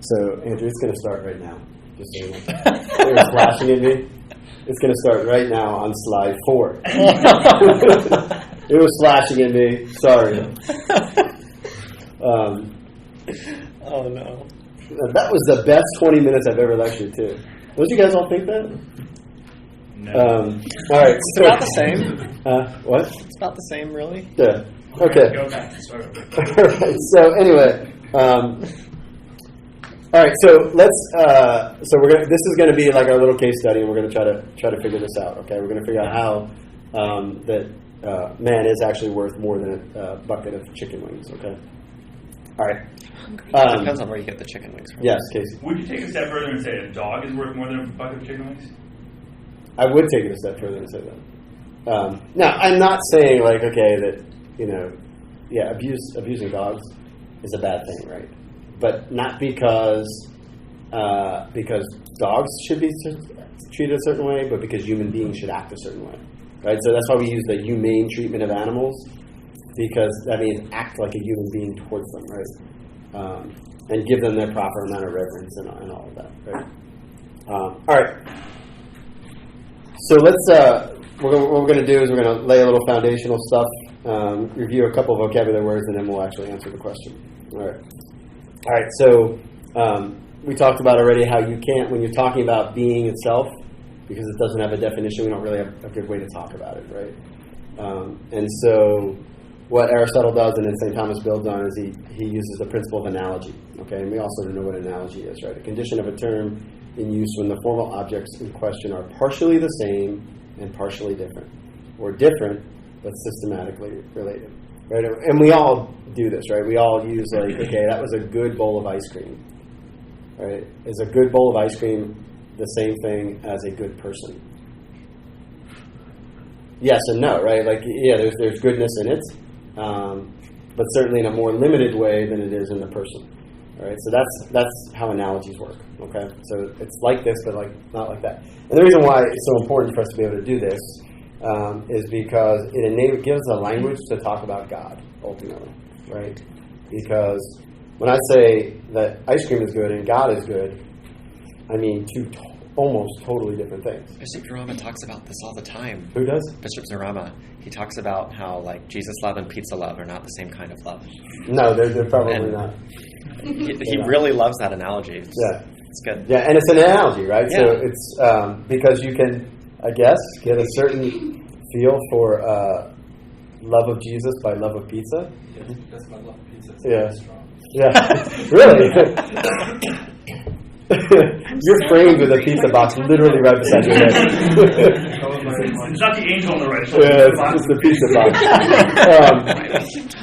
So, Andrew, it's going to start right now. Just so you know. It was flashing at me. It's going to start right now on slide 4. It was flashing at me. Sorry. Oh, no. That was the best 20 minutes I've ever lectured, too. Don't you guys all think that? No. All right. It's about the same. What? It's about the same, really. Yeah. Okay. Go back and start over. All right. So anyway, all right. So let's. So we're gonna. This is going to be like our little case study, and we're going to try to figure this out. Okay. We're going to figure out how that man is actually worth more than a bucket of chicken wings. Okay. All right. Depends on where you get the chicken wings from. Yes, Casey. Would you take a step further and say a dog is worth more than a bucket of chicken wings? I would take it a step further and say that. Now, I'm not saying like that abusing dogs is a bad thing, right? But not because dogs should be treated a certain way, but because human beings should act a certain way, right? So that's why we use the humane treatment of animals, because that means act like a human being towards them, right? And give them their proper amount of reverence and all of that, right? All right. So let's. What we're going to do is we're going to lay a little foundational stuff, review a couple of vocabulary words, and then we'll actually answer the question. All right. So we talked about already how you can't, when you're talking about being itself, because it doesn't have a definition, we don't really have a good way to talk about it, right? And so what Aristotle does and then St. Thomas builds on is he uses the principle of analogy. Okay, and we also know what analogy is, right? A condition of a term in use when the formal objects in question are partially the same and partially different, or different but systematically related, right? And we all do this, right? We all use like, okay, that was a good bowl of ice cream, right? Is a good bowl of ice cream the same thing as a good person? Yes and no, right? Like, yeah, there's goodness in it, but certainly in a more limited way than it is in the person. All right, so that's how analogies work. Okay, so it's like this, but like not like that. And the reason why it's so important for us to be able to do this is because it gives us a language to talk about God ultimately, right? Because when I say that ice cream is good and God is good, I mean two almost totally different things. Bishop Narama talks about this all the time. Who does? Bishop Narama. He talks about how like Jesus love and pizza love are not the same kind of love. No, they're probably not. He really loves that analogy. It's good. Yeah, and it's an analogy, right? Yeah. So it's because you can, I guess, get a certain feel for love of Jesus by love of pizza. Yeah, that's my love of pizza. It's Yeah. very strong. Yeah, really. You're framed with a pizza box literally right beside your head. It's not the angel on the right shoulder. Yeah, it's the pizza box.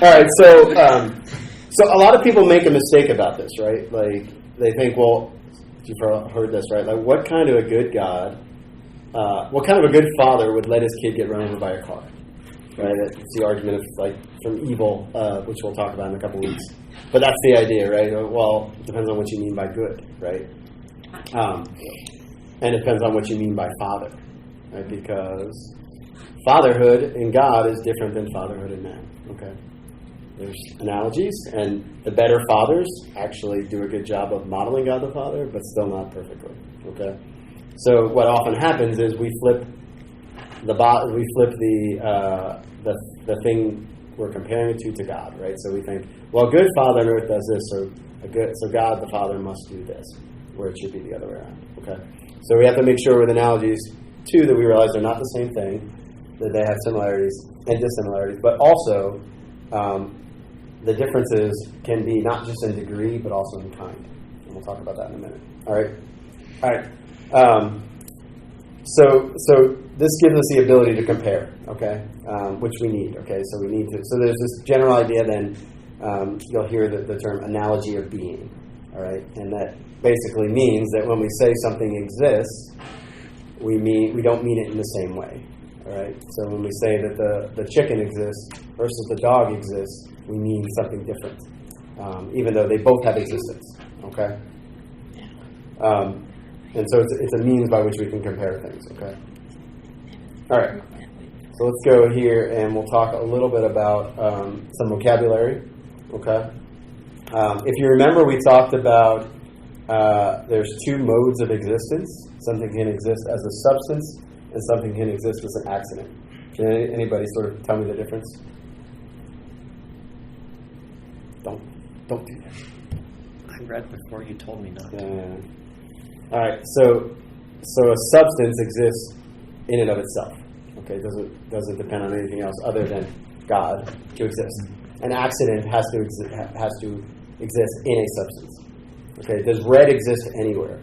All right, so a lot of people make a mistake about this, right? Like they think, well, you've heard this, right? Like, what kind of a good God, what kind of a good father would let his kid get run over by a car? Right? It's the argument of like from evil, which we'll talk about in a couple weeks. But that's the idea, right? Well, it depends on what you mean by good, right? And it depends on what you mean by father, right? Because fatherhood in God is different than fatherhood in man, okay? There's analogies, and the better fathers actually do a good job of modeling God the Father, but still not perfectly, okay? So what often happens is we flip the thing we're comparing it to God, right? So we think, well, a good father on earth does this, so God the Father must do this, where it should be the other way around, okay? So we have to make sure with analogies, too, that we realize they're not the same thing, that they have similarities and dissimilarities, but also the differences can be not just in degree, but also in kind. And we'll talk about that in a minute. All right? So this gives us the ability to compare, okay? Which we need, okay? So we need to. So there's this general idea. Then you'll hear the term analogy of being, all right? And that basically means that when we say something exists, we don't mean it in the same way, all right? So when we say that the chicken exists versus the dog exists, we mean something different, even though they both have existence, okay? And so it's a means by which we can compare things, okay? All right. So let's go here and we'll talk a little bit about some vocabulary, okay? If you remember, we talked about there's two modes of existence. Something can exist as a substance, and something can exist as an accident. Can anybody sort of tell me the difference? Don't do that. I read before you told me not to. All right. So a substance exists in and of itself. Okay, it doesn't depend on anything else other than God to exist. An accident has to exist in a substance. Okay, does red exist anywhere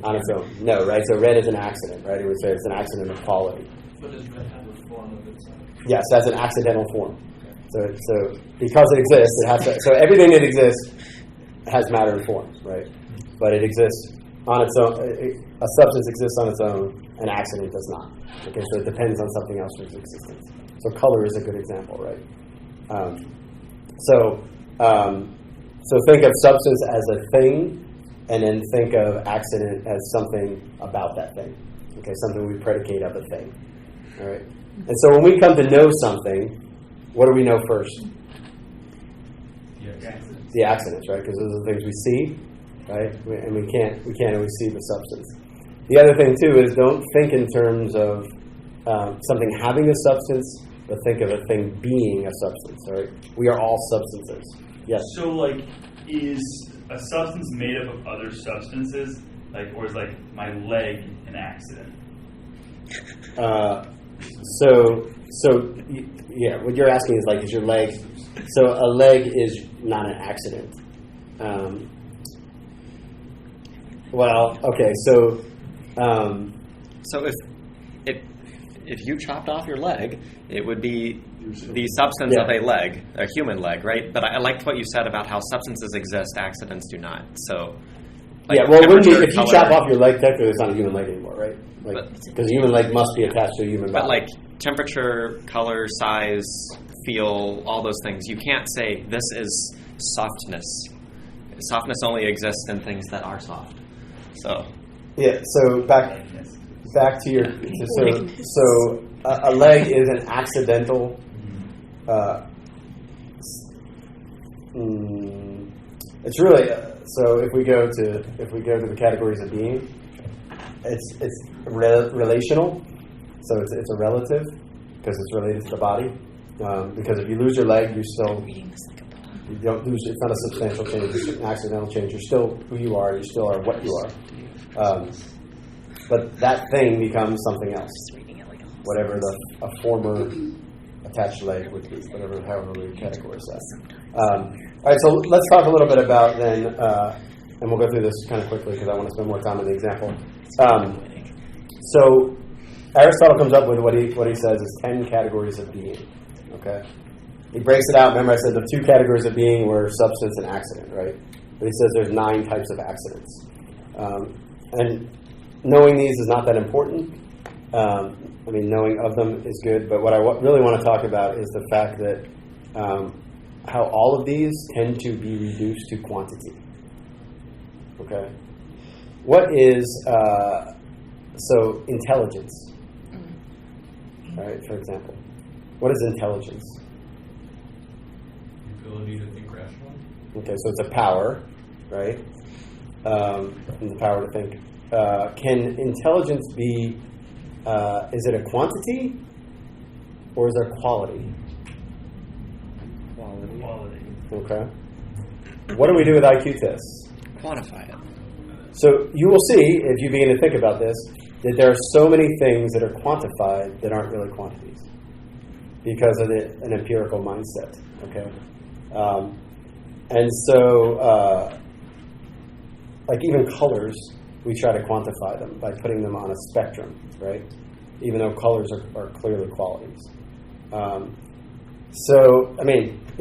on its own? No, right? So red is an accident, right? It would say it's an accident of quality. But does red have a form of its own? Yes, that's an accidental form. So because it exists, it has to. So everything that exists has matter and form, right? But it exists on its own. A substance exists on its own. An accident does not. Okay, so it depends on something else for its existence. So color is a good example, right? So think of substance as a thing, and then think of accident as something about that thing. Okay, something we predicate of a thing. All right. And so when we come to know something, what do we know first? The accidents, right? Because those are the things we see, right? And we can't always see the substance. The other thing too is don't think in terms of something having a substance, but think of a thing being a substance. Right? We are all substances. Yes. So, like, is a substance made up of other substances, like, or is like my leg an accident? Yeah, what you're asking is like, is your leg? So a leg is not an accident. Well, okay, so. So if you chopped off your leg, it would be the substance of a leg, a human leg, right? But I liked what you said about how substances exist, accidents do not. So, like, well, if you chop off your leg, technically it's not a human leg anymore, right? Because a human leg must be attached to a human body. But like temperature, color, size, feel, all those things, you can't say this is softness. Softness only exists in things that are soft. So. Yeah. So back to your so a leg is an accidental. It's really so. If we go to the categories of being, it's relational. So it's a relative because it's related to the body. Because if you lose your leg, you don't lose. It's not a substantial change. It's an accidental change. You're still who you are. You still are what you are. But that thing becomes something else, whatever a former attached leg would be, however we categorize that. All right, so let's talk a little bit about then, and we'll go through this kind of quickly because I want to spend more time on the example. So Aristotle comes up with what he says is 10 categories of being. Okay, he breaks it out. Remember, I said the two categories of being were substance and accident, right? But he says there's 9 types of accidents, and knowing these is not that important. Knowing of them is good, but what I really want to talk about is the fact that how all of these tend to be reduced to quantity. Okay? What is, intelligence? All right, for example. What is intelligence? The ability to think rationally. Okay, so it's a power, right? And the power to think. Can intelligence be, is it a quantity or is there quality? Quality. Okay. What do we do with IQ tests? Quantify it. So you will see, if you begin to think about this, that there are so many things that are quantified that aren't really quantities because of an empirical mindset. Okay. Like even colors, we try to quantify them by putting them on a spectrum, right? Even though colors are clearly qualities.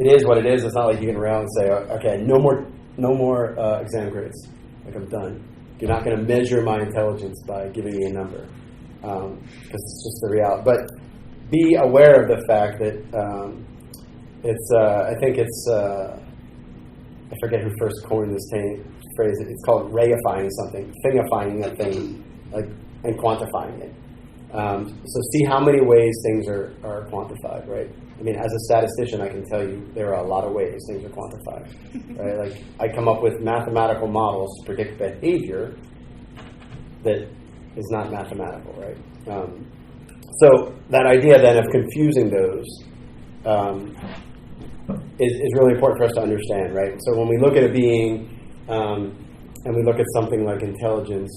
It is what it is. It's not like you can around and say, okay, no more exam grades. Like I'm done. You're not going to measure my intelligence by giving me a number because it's just the reality. But be aware of the fact that I forget who first coined this phrase. It's called reifying something, thingifying a thing, and quantifying it. So see how many ways things are quantified, right? I mean, as a statistician, I can tell you there are a lot of ways things are quantified. Right? Like, I come up with mathematical models to predict behavior that is not mathematical, right? So that idea then of confusing those is really important for us to understand, right? So when we look at a being and we look at something like intelligence,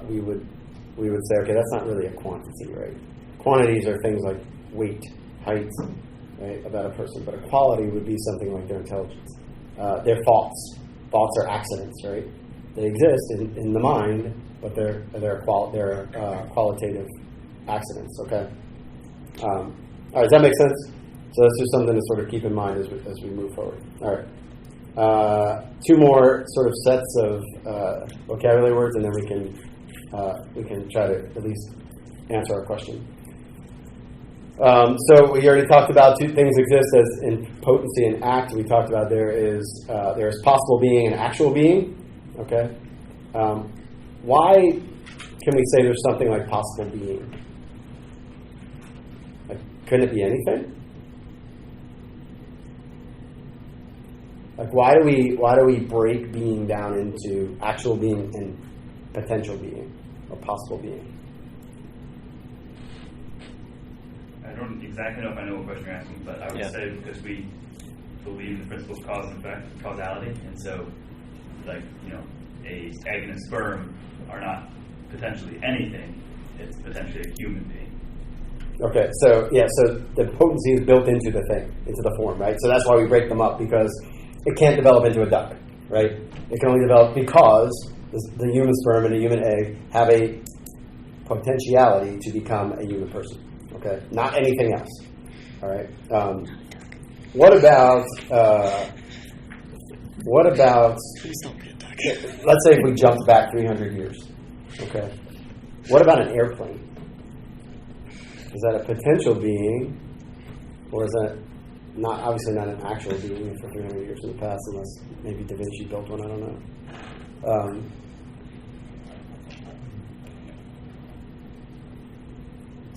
we would say, okay, that's not really a quantity, right? Quantities are things like weight, height, right, about a person, but a quality would be something like their intelligence. Their thoughts. Thoughts are accidents, right? They exist in the mind, but they're qualitative accidents. Okay. All right. Does that make sense? So that's just something to sort of keep in mind as we move forward. All right. Two more sort of sets of vocabulary words, and then we can try to at least answer our question. So we already talked about two things exist as in potency and act. We talked about there's possible being and actual being. Okay. Why can we say there's something like possible being? Like, couldn't it be anything? Like, why do we break being down into actual being and potential being or possible being? I don't exactly know if I know what question you're asking, but I would say because we believe in the principle of cause and effect, causality, and so, like, a egg and a sperm are not potentially anything; it's potentially a human being. Okay, so the potency is built into the thing, into the form, right? So that's why we break them up, because it can't develop into a duck, right? It can only develop because the human sperm and the human egg have a potentiality to become a human person. Okay, not anything else. All right. What about? Please don't be a duck. Let's say if we jumped back 300 years. Okay. What about an airplane? Is that a potential being, or is that not? Obviously, not an actual being for 300 years in the past, unless maybe Da Vinci built one. I don't know.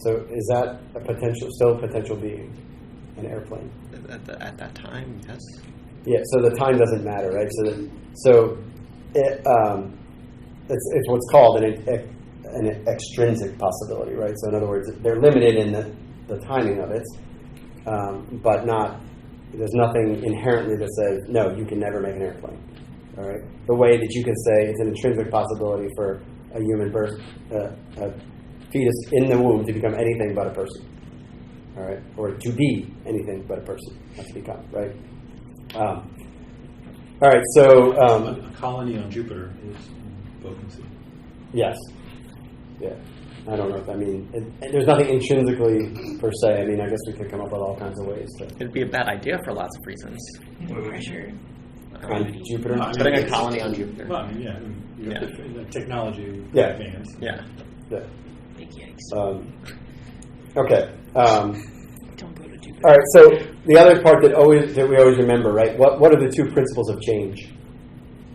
So is that still a potential being, an airplane? At that time, yes. Yeah. So the time doesn't matter, right? It's what's called an extrinsic possibility, right? So in other words, they're limited in the timing of it, but not. There's nothing inherently that says no, you can never make an airplane. All right. The way that you can say it's an intrinsic possibility for a human birth. A fetus in the womb to become anything but a person, all right, or to be anything but a person, not to become, right? All right, so a colony on Jupiter is potency. Yes, yeah. I don't know if there's nothing intrinsically per se. I mean, I guess we could come up with all kinds of ways to. It'd be a bad idea for lots of reasons. Pressure. On Jupiter, putting a colony on Jupiter. Well, I mean, the technology Yeah. advanced. Yeah. Yeah. Big yikes. Okay. Don't go to Jupiter. All right. So the other part that we always remember, right? What are the two principles of change?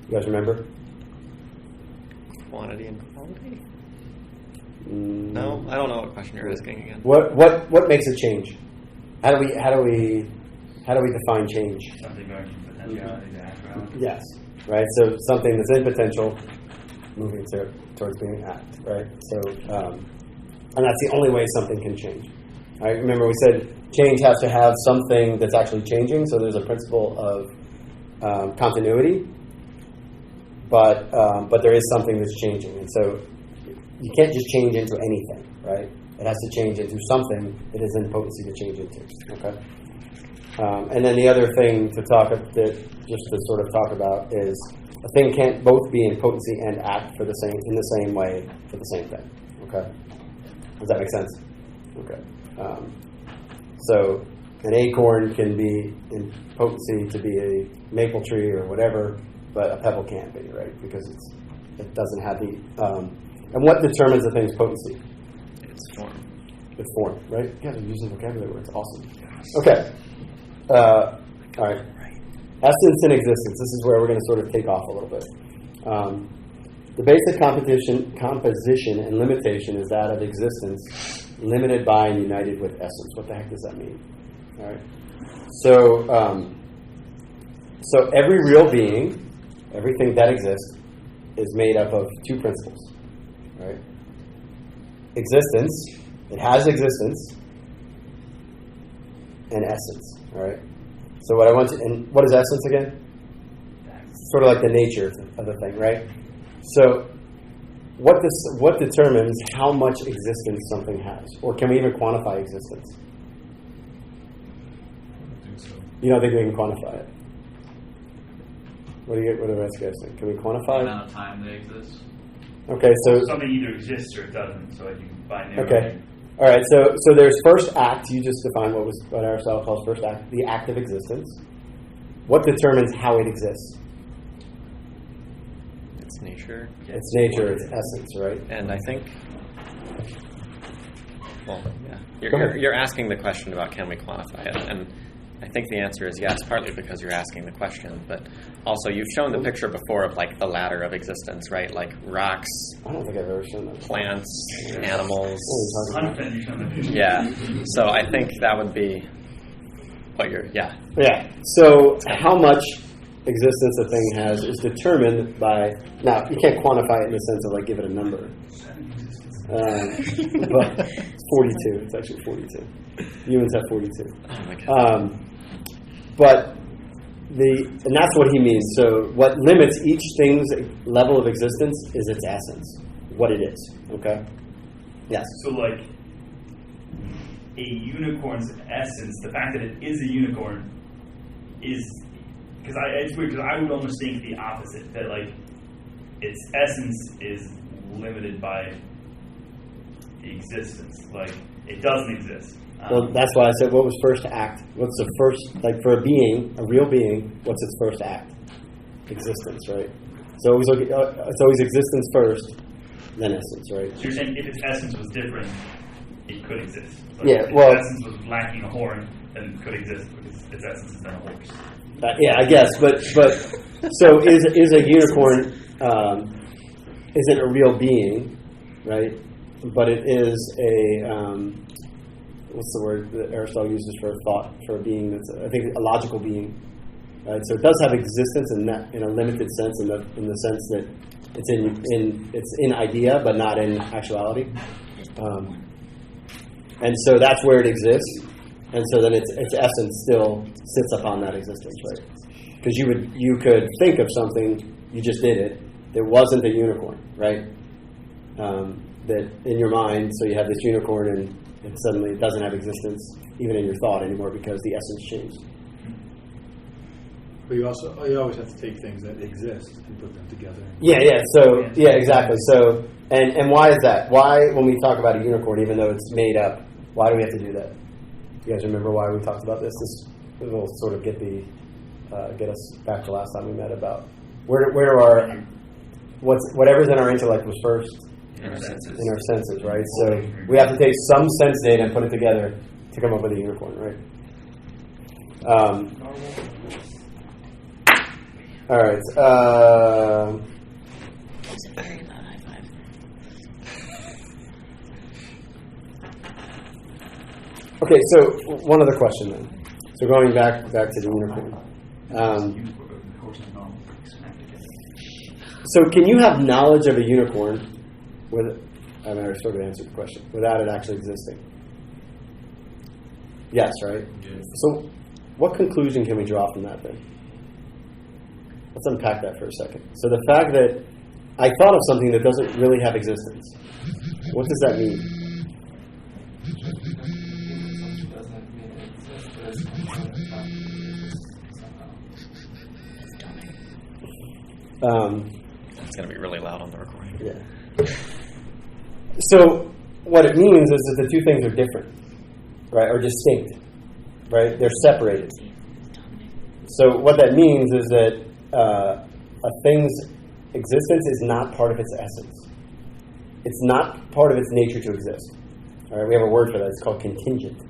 You guys remember? Quantity and quality. No, I don't know what question you're asking again. What makes a change? How do we define change? Something going from potentiality to actuality. Yes. Right. So something that's in potential, moving towards being act. Right. So, and that's the only way something can change. All right. Remember, we said change has to have something that's actually changing. So there's a principle of continuity, but there is something that's changing, and so you can't just change into anything, right? It has to change into something that is in potency to change into. Okay. And then the other thing to sort of talk about is a thing can't both be in potency and act in the same way for the same thing. Okay. Does that make sense? Okay. So an acorn can be in potency to be a maple tree or whatever, but a pebble can't be, right? Because it doesn't have the. And what determines the thing's potency? It's form. It's form, right? You guys are using vocabulary words. Awesome. Okay. All right. Essence and existence. This is where we're going to sort of take off a little bit. The basic composition and limitation is that of existence limited by and united with essence. What the heck does that mean? All right. So every real being, everything that exists, is made up of two principles. Right? Existence. It has existence and essence. All right. So what I want to, and what is essence again? Sort of like the nature of the thing, right? So what determines how much existence something has, or can we even quantify existence? I don't think so. You don't think we can quantify it? What do the rest of you guys think? Can we The quantify it? amount of time they exist. Okay, so Something either exists or it doesn't, so like you can find it. okay, all right. So there's first act. You just defined what Aristotle calls first act, the act of existence. What determines how it exists? It's nature. Its nature, its essence, right? And I think, well, yeah, Go ahead. you're asking the question about can we quantify it, and I think the answer is yes, partly because you're asking the question, but also you've shown the picture before of like the ladder of existence, right? Like rocks, I don't think I've ever shown that. plants, animals. What are we talking about? 100% you show them. Yeah. So I think that would be what you're. Yeah. Yeah. So how much existence a thing has is determined by. Now you can't quantify it in the sense of like give it a number. But it's 42. It's actually 42. Humans have 42. Oh my God. But and that's what he means. So what limits each thing's level of existence is its essence, what it is. Okay. Yes. So like a unicorn's essence, the fact that it is a unicorn is because it's weird because I would almost think the opposite, that like its essence is limited by the existence, like it doesn't exist. Well, that's why I said, what was first act? What's the first, like for a being, a real being, what's its first act? Existence, right? So it's always existence first, then essence, right? So you're saying if its essence was different, it could exist. Like Yeah, if well- its essence was lacking a horn, then it could exist because its essence is then a horse. Yeah, I guess, but so is a unicorn isn't a real being, right? But it is a what's the word that Aristotle uses for a thought, for a being that's I think a logical being, right? So it does have existence in a limited sense, in the sense that it's in idea but not in actuality, and so that's where it exists, and so then its essence still sits upon that existence, right? Because you could think of something, you just did it, that wasn't a unicorn, right? That in your mind, so you have this unicorn and suddenly it doesn't have existence even in your thought anymore because the essence changed. But you always have to take things that exist and put them together. Yeah. So yeah, exactly. So and why is that? Why when we talk about a unicorn, even though it's made up, why do we have to do that? You guys remember why we talked about this? This will sort of get us back to last time we met about where our whatever's in our intellect was first. In our senses, right? So we have to take some sense data and put it together to come up with a unicorn, right? All right. Very loud high five. Okay, so one other question then. So going back to the unicorn. So can you have knowledge of a unicorn? I sort of answered the question, without it actually existing. Yes, right? Yes. So what conclusion can we draw from that then? Let's unpack that for a second. So the fact that I thought of something that doesn't really have existence, what does that mean? It's going to be really loud on the recording. Yeah. So what it means is that the two things are different, right, or distinct, right? They're separated. So what that means is that a thing's existence is not part of its essence. It's not part of its nature to exist. All right, we have a word for that. It's called contingent,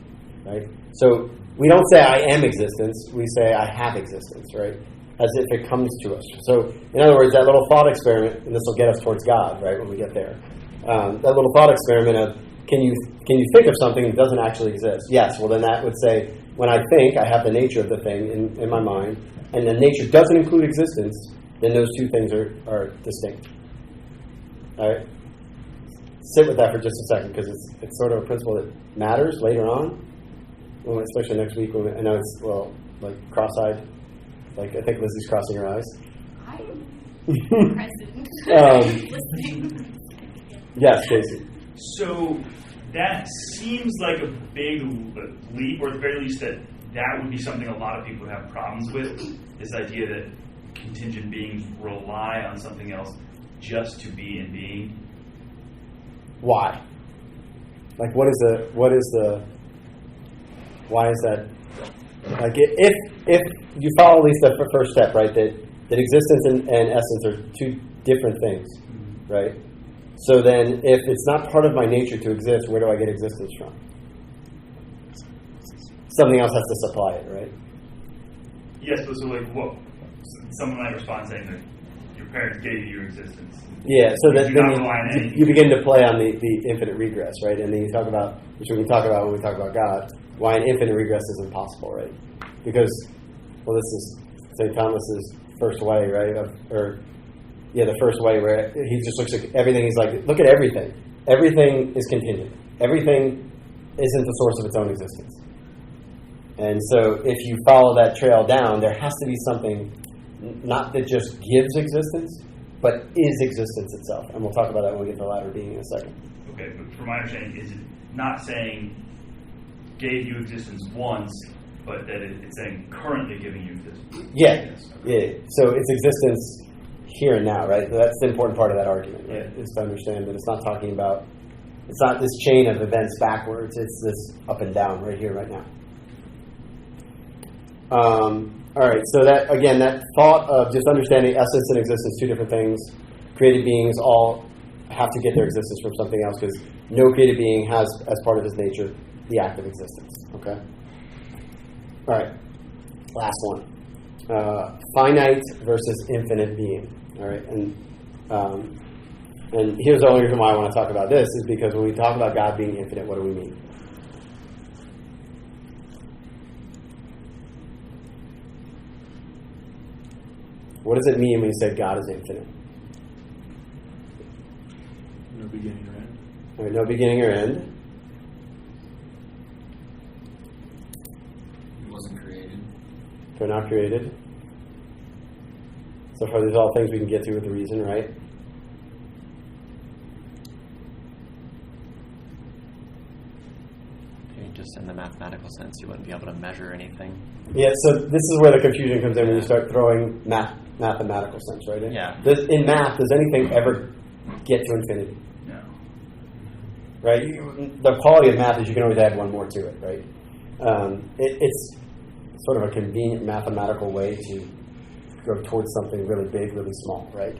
right? So we don't say I am existence. We say I have existence, right? As if it comes to us. So in other words, that little thought experiment, and this will get us towards God, right, when we get there. That little thought experiment of can you think of something that doesn't actually exist? Yes. Well, then that would say when I think, I have the nature of the thing in my mind, and the nature doesn't include existence, then those two things are distinct. All right? Sit with that for just a second, because it's sort of a principle that matters later on, especially next week. I know it's, like cross-eyed. Like, I think Lizzie's crossing her eyes. I'm present. Listening. Yes, Casey. So that seems like a big leap, or at the very least that would be something a lot of people would have problems with, this idea that contingent beings rely on something else just to be in being. Why? Like, why is that? Like, if you follow at least the first step, right, that existence and essence are two different things, right? So then, if it's not part of my nature to exist, where do I get existence from? Something else has to supply it, right? Yes, but so like, what? Someone might respond saying that your parents gave you your existence. Yeah, so then you begin to play on the infinite regress, right? And then you talk about, which we can talk about when we talk about God, why an infinite regress is impossible, right? Because, this is St. Thomas's first way, right? The first way where he just looks at everything. He's like, look at everything. Everything is contingent. Everything isn't the source of its own existence. And so if you follow that trail down, there has to be something not that just gives existence, but is existence itself. And we'll talk about that when we get to the latter being in a second. Okay, but from my understanding, is it not saying gave you existence once, but that it's saying currently giving you existence? Yeah. So it's existence here and now, right? So that's the important part of that argument, right? Is to understand that it's not talking about, it's not this chain of events backwards, it's this up and down right here, right now. All right, so that, again, that thought of just understanding essence and existence, two different things. Created beings all have to get their existence from something else, because no created being has, as part of his nature, the act of existence, okay? All right, last one. Finite versus infinite being, all right? And here's the only reason why I want to talk about this, is because when we talk about God being infinite, what do we mean? What does it mean when you say God is infinite? No beginning or end. All right, no beginning or end. He wasn't created. They're not created. So far, these are all things we can get to with reason, right? Just in the mathematical sense, you wouldn't be able to measure anything. Yeah, so this is where the confusion comes in when you start throwing mathematical sense, right? Yeah. In math, does anything ever get to infinity? No. Right? The quality of math is you can always add one more to it, right? It's sort of a convenient mathematical way to go towards something really big, really small, right?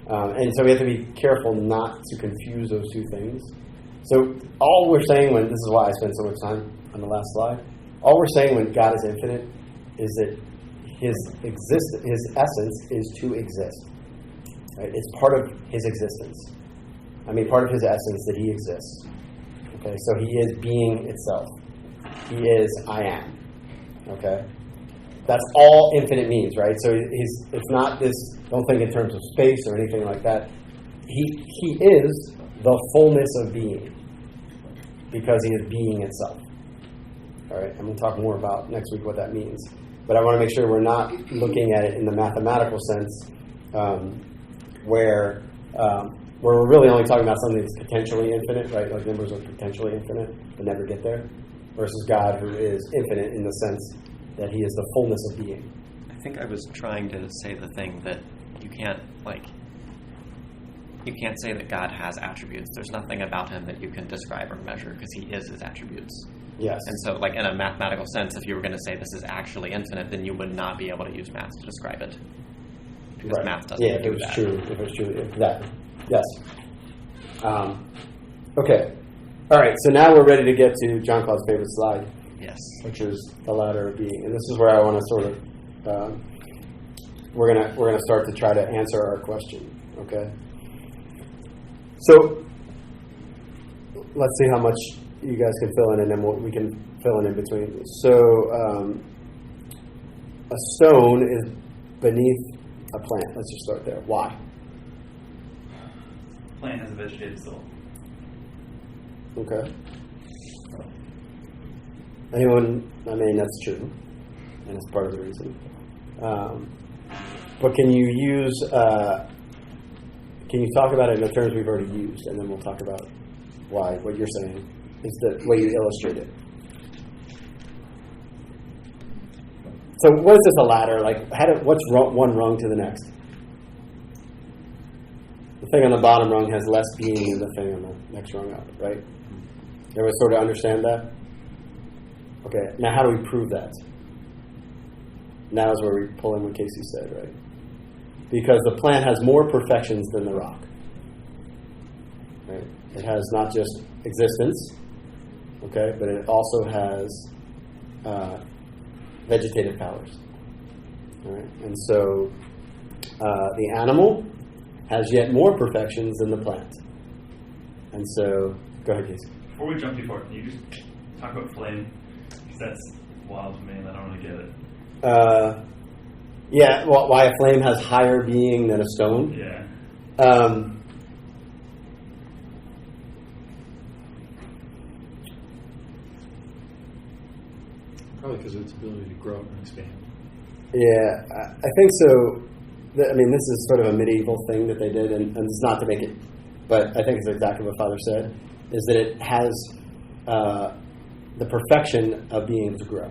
And so we have to be careful not to confuse those two things. So all we're saying this is why I spent so much time on the last slide, all we're saying when God is infinite is that his essence is to exist. Right? It's part of his existence. Part of his essence that he exists. Okay, so he is being itself. He is I am. Okay? That's all infinite means, right? So it's not this, don't think in terms of space or anything like that. He is the fullness of being, because he is being itself. All right, and we'll talk more about next week what that means. But I want to make sure we're not looking at it in the mathematical sense, where we're really only talking about something that's potentially infinite, right? Like numbers are potentially infinite but never get there, versus God, who is infinite in the sense that he is the fullness of being. I think I was trying to say the thing that you can't say that God has attributes. There's nothing about him that you can describe or measure, because he is his attributes. Yes. And so, in a mathematical sense, if you were going to say this is actually infinite, then you would not be able to use math to describe it. Because right. math doesn't do that. If it was true, exactly. Yes. Okay. All right, so now we're ready to get to John Claude's favorite slide. Yes. Which is the ladder of being. And this is where I want to sort of, we're gonna start to try to answer our question, okay? So let's see how much you guys can fill in, and then we can filling in between. So a stone is beneath a plant. Let's just start there. Why? Plant has a vegetative soul. Okay. Anyone? I mean, that's true, and it's part of the reason. But can you use? Can you talk about it in the terms we've already used, and then we'll talk about why what you're saying is the way you illustrate it. So, what is this a ladder? Like, what's one rung to the next? The thing on the bottom rung has less being than the thing on the next rung up, right? Everyone sort of understand that? Okay, now how do we prove that? Now is where we pull in what Casey said, right? Because the plant has more perfections than the rock. Right? It has not just existence, okay, but it also has vegetative powers. All right? And so the animal has yet more perfections than the plant. And so, go ahead, Casey. Before we jump too far, can you just talk about flame? Because that's wild to me and I don't really get it. Yeah, well, why a flame has higher being than a stone? Yeah. Probably because of its ability to grow and expand. Yeah, I think so. I mean, this is sort of a medieval thing that they did, and it's not to make it, but I think it's exactly what Father said, is that it has the perfection of being able to grow,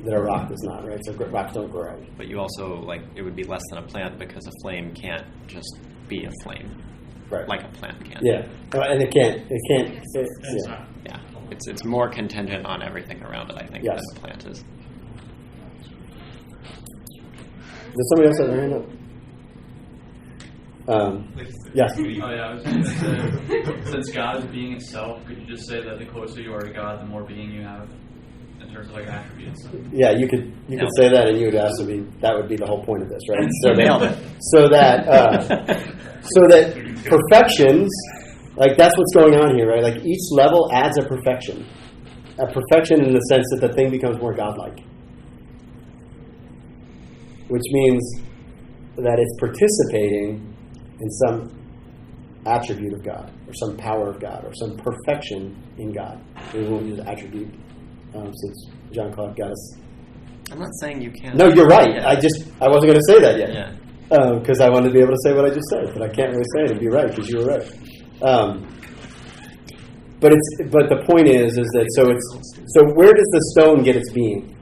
that a rock does not, right? So rocks don't grow. But you also, like, it would be less than a plant because a flame can't just be a flame. Right. Like a plant can. Yeah, and it can't, yeah. Yeah. It's more contingent on everything around it, I think, Yes. than a plant is. Does somebody else have their hand up? Yes. Oh, yeah, I was going to say, since God is being itself, could you just say that the closer you are to God, the more being you have in terms of like attributes? Yeah, you could say that, and you would also be, that would be the whole point of this, right? So Nailed it. So that perfections, like that's what's going on here, right? Like each level adds a perfection in the sense that the thing becomes more godlike, which means that it's participating in some attribute of God, or some power of God, or some perfection in God. We won't use attribute since John Claude got us. I'm not saying you can't. No, you're right. Yeah. I wasn't going to say that yet. Yeah. Because I wanted to be able to say what I just said, but I can't really say it and be right because you were right. But the point is that so where does the stone get its being?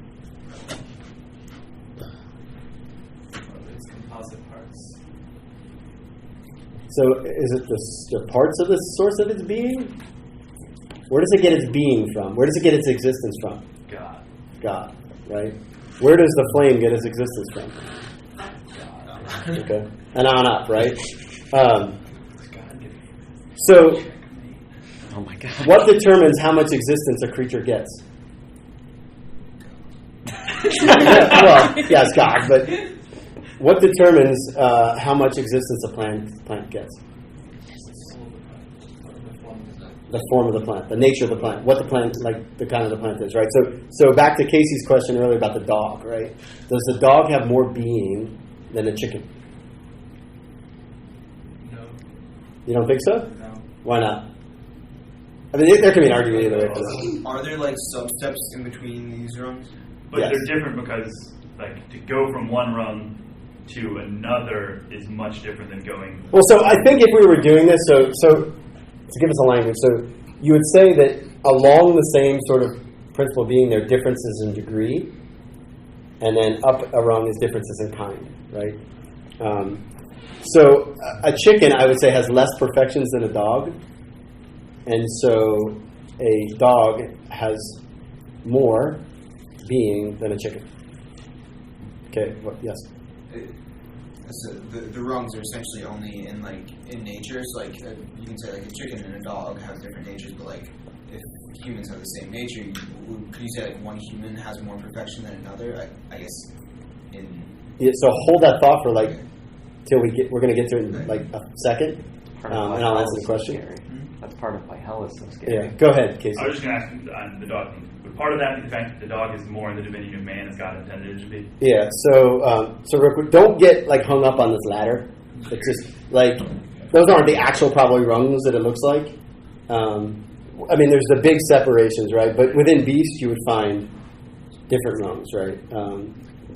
It's composite parts. So is it the parts of the source of its being? Where does it get its being from? Where does it get its existence from? God. God, right? Where does the flame get its existence from? Okay, and on up, right? So, Oh my God. what determines how much existence a creature gets? Well, yes, God, but what determines how much existence a plant gets? The form of the plant, the nature of the plant, what the plant, like the kind of the plant is, right? So back to Casey's question earlier about the dog, right? Does the dog have more being than a chicken? No. You don't think so? No. Why not? I mean, there can be an argument either way for that. Are there like sub-steps in between these rungs? But Yes. they're different because, like, to go from one rung to another is much different than going. Well, so I think if we were doing this, so to give us a language, so you would say that along the same sort of principle being, there are differences in degree, and then up a rung is differences in kind, right? So a chicken, I would say, has less perfections than a dog, and so a dog has more being than a chicken. Okay, yes? So the rungs are essentially only in nature. So you can say like a chicken and a dog have different natures, but like if humans have the same nature, could you say like one human has more perfection than another? I guess Yeah, so hold that thought for till we're going to get to it in like a second, and I'll answer the question. That's part of why hell is so scary. Yeah, go ahead, Casey. I was just going to ask on the dog thing. would part of that be the fact that the dog is more in the dominion of man as God intended it to be? Yeah. So real quick, don't get like hung up on this ladder. It's just like those aren't the actual probably rungs that it looks like. I mean, there's the big separations, right? But within beasts, you would find different rungs, right?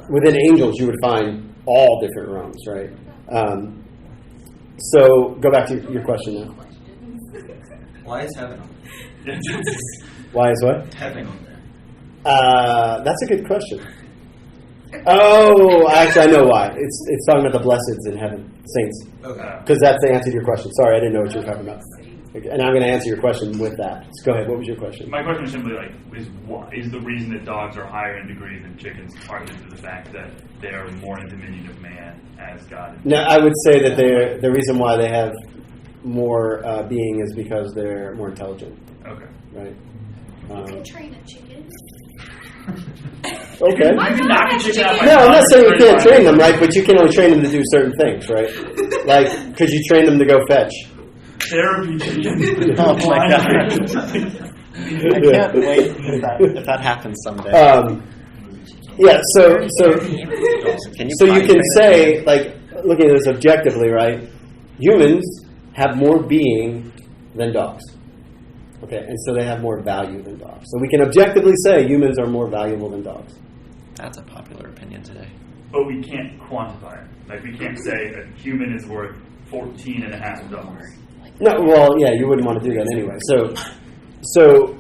Within angels, you would find all different rungs, right? So go back to your question now. Why is heaven on there? Why is what? Heaven on there. That's a good question. Oh, actually, I know why. It's talking about the blesseds in heaven, saints. Okay. Because that's the answer to your question. Sorry, I didn't know what you were talking about. And I'm going to answer your question with that. So go ahead. What was your question? My question is simply is the reason that dogs are higher in degree than chickens partly due to the fact that they are more in dominion of man as God? No, I would say that the reason why they have more being is because they're more intelligent. Okay. Right. You can train a chicken. Okay. I'm not a chicken out my No, I'm not saying you can't train them, right? right? But you can only train them to do certain things, right? Like, could you train them to go fetch? Therapy chicken. Oh my God. I can't wait if that happens someday. Yeah. So Can you you can say, like, looking at this objectively, right? Humans have more being than dogs. Okay, and so they have more value than dogs. So we can objectively say humans are more valuable than dogs. That's a popular opinion today. But we can't quantify it. Like, we can't say a human is worth 14.5 No, well, yeah, you wouldn't want to do that anyway. So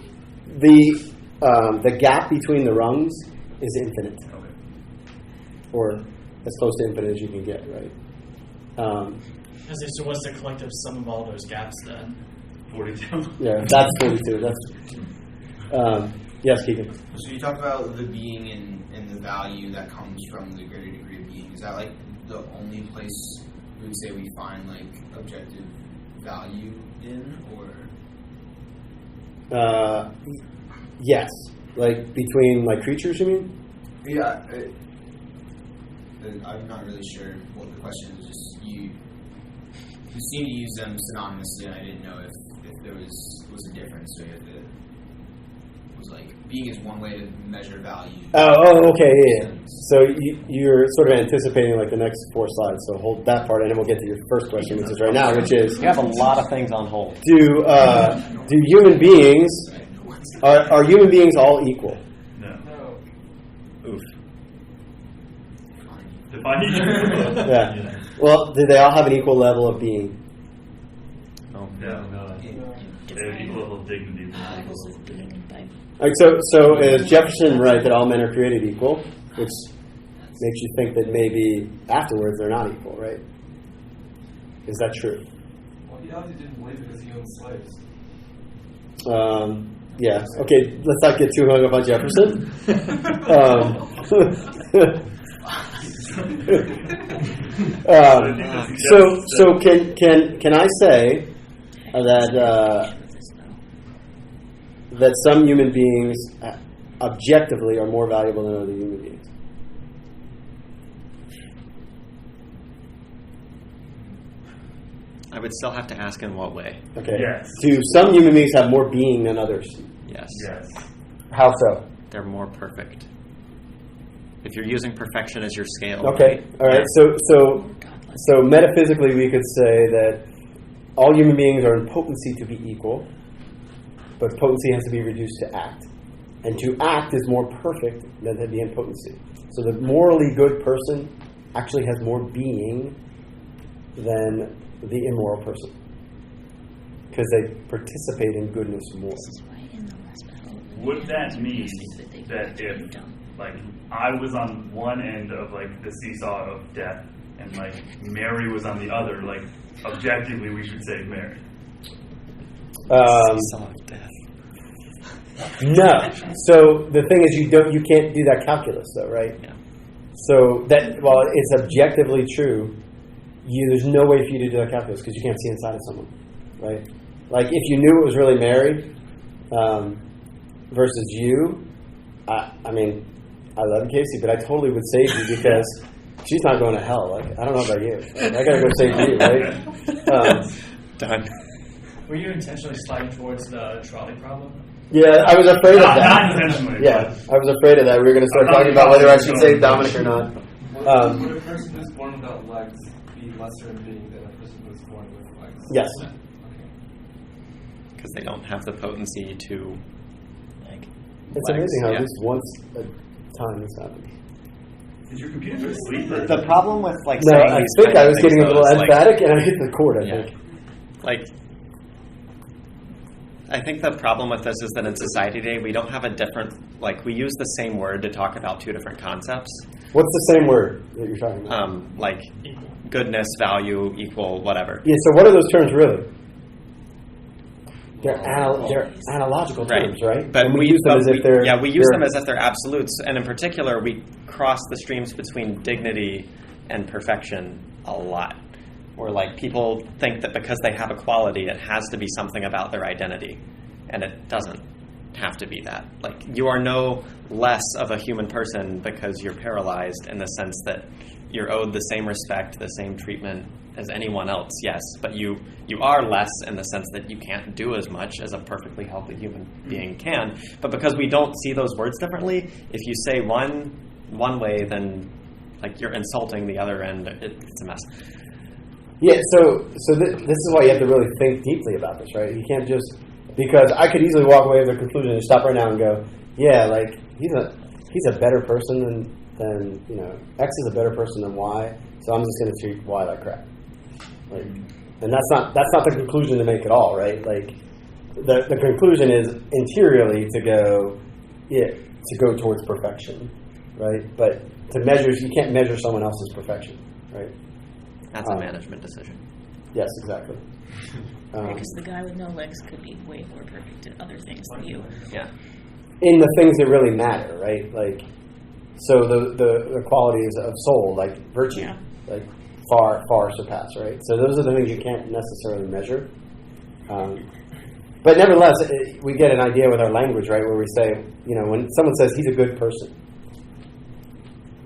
the gap between the rungs is infinite, Okay. or as close to infinite as you can get, right? So what's the collective sum of all those gaps then? 42. Yeah, that's 42. That's yes, Keegan. So you talked about the being and the value that comes from the greater degree of being. Is that like the only place we would say we find like objective value in, or? Yes, like between like creatures, you mean? Yeah, I'm not really sure what the question is. Just you seem to use them synonymously, and I didn't know if there was a difference, or if it was like being is one way to measure value. Oh, okay, yeah. So you're sort of anticipating like the next 4 slides. So hold that part, and then we'll get to your first question, which is right now, which is You have a lot of things on hold. do human beings are human beings all equal? No. Oof. Define each. Yeah. Well, do they all have an equal level of being? Oh. No. They have equal level of dignity. All right, so is Jefferson right that all men are created equal, which makes you think that maybe afterwards they're not equal, right? Is that true? Well, he obviously didn't believe it because he owned slaves. Yeah. Okay, let's not get too hung up on Jefferson. So can I say that some human beings objectively are more valuable than other human beings? I would still have to ask in what way. Okay. Yes. Do some human beings have more being than others? Yes. Yes. How so? They're more perfect. If you're using perfection as your scale. Okay. All right. So metaphysically, we could say that all human beings are in potency to be equal, but potency has to be reduced to act, and to act is more perfect than to be in potency. So the morally good person actually has more being than the immoral person, because they participate in goodness more. Would that mean that if, like, I was on one end of, like, the seesaw of death, and, like, Mary was on the other, like, objectively we should save Mary? Seesaw of death. No. So the thing is, you can't do that calculus, though, right? Yeah. So that while it's objectively true, there's no way for you to do that calculus because you can't see inside of someone, right? Like if you knew it was really Mary versus you, I mean, I love Casey, but I totally would save you because she's not going to hell. Like I don't know about you, I gotta go save you, right? Done. Were you intentionally sliding towards the trolley problem? Yeah, I was afraid of Not that. intentionally. Yeah, I was afraid of that. We were going to start talking about whether I should say Dominic or not. Would a person who's born without legs be lesser in being than a person who's born with legs? Yes. Okay. Because they don't have the potency to. It's amazing how at least once a time this happens. Did your computer go to sleep? Or? The problem with like No, saying I these think kind I of was things, getting a though, little is, like, emphatic and I hit the chord, I Yeah. think. like I think the problem with this is that in society today we don't have a different, like we use the same word to talk about two different concepts, What's the same word that you're talking about? like goodness, value, equal, whatever. Yeah, so what are those terms really? They're analogical terms, right? But And we use them as if they're... we use they're- them as if they're absolutes, and in particular we cross the streams between dignity and perfection a lot. Where like people think that because they have a quality, it has to be something about their identity, and it doesn't have to be that. Like you are no less of a human person because you're paralyzed, in the sense that you're owed the same respect, the same treatment as anyone else. Yes, but you are less in the sense that you can't do as much as a perfectly healthy human being can. But because we don't see those words differently, if you say one way, then like you're insulting the other end. It's a mess. Yeah, so this is why you have to really think deeply about this, right? You can't just... Because I could easily walk away with a conclusion and stop right now and go, yeah, like, he's a better person than you know, X is a better person than Y, so I'm just going to treat Y like crap. Like, and that's not the conclusion to make at all, right? Like, the conclusion is interiorly to go towards perfection, right? But you can't measure someone else's perfection, right? That's a management decision. Yes, exactly. Because the guy with no legs could be way more perfect at other things than you. Yeah. In the things that really matter, right? Like, so the qualities of soul, like virtue, like far surpass, right? So those are the things you can't necessarily measure. But nevertheless, we get an idea with our language, right? Where we say, you know, when someone says he's a good person,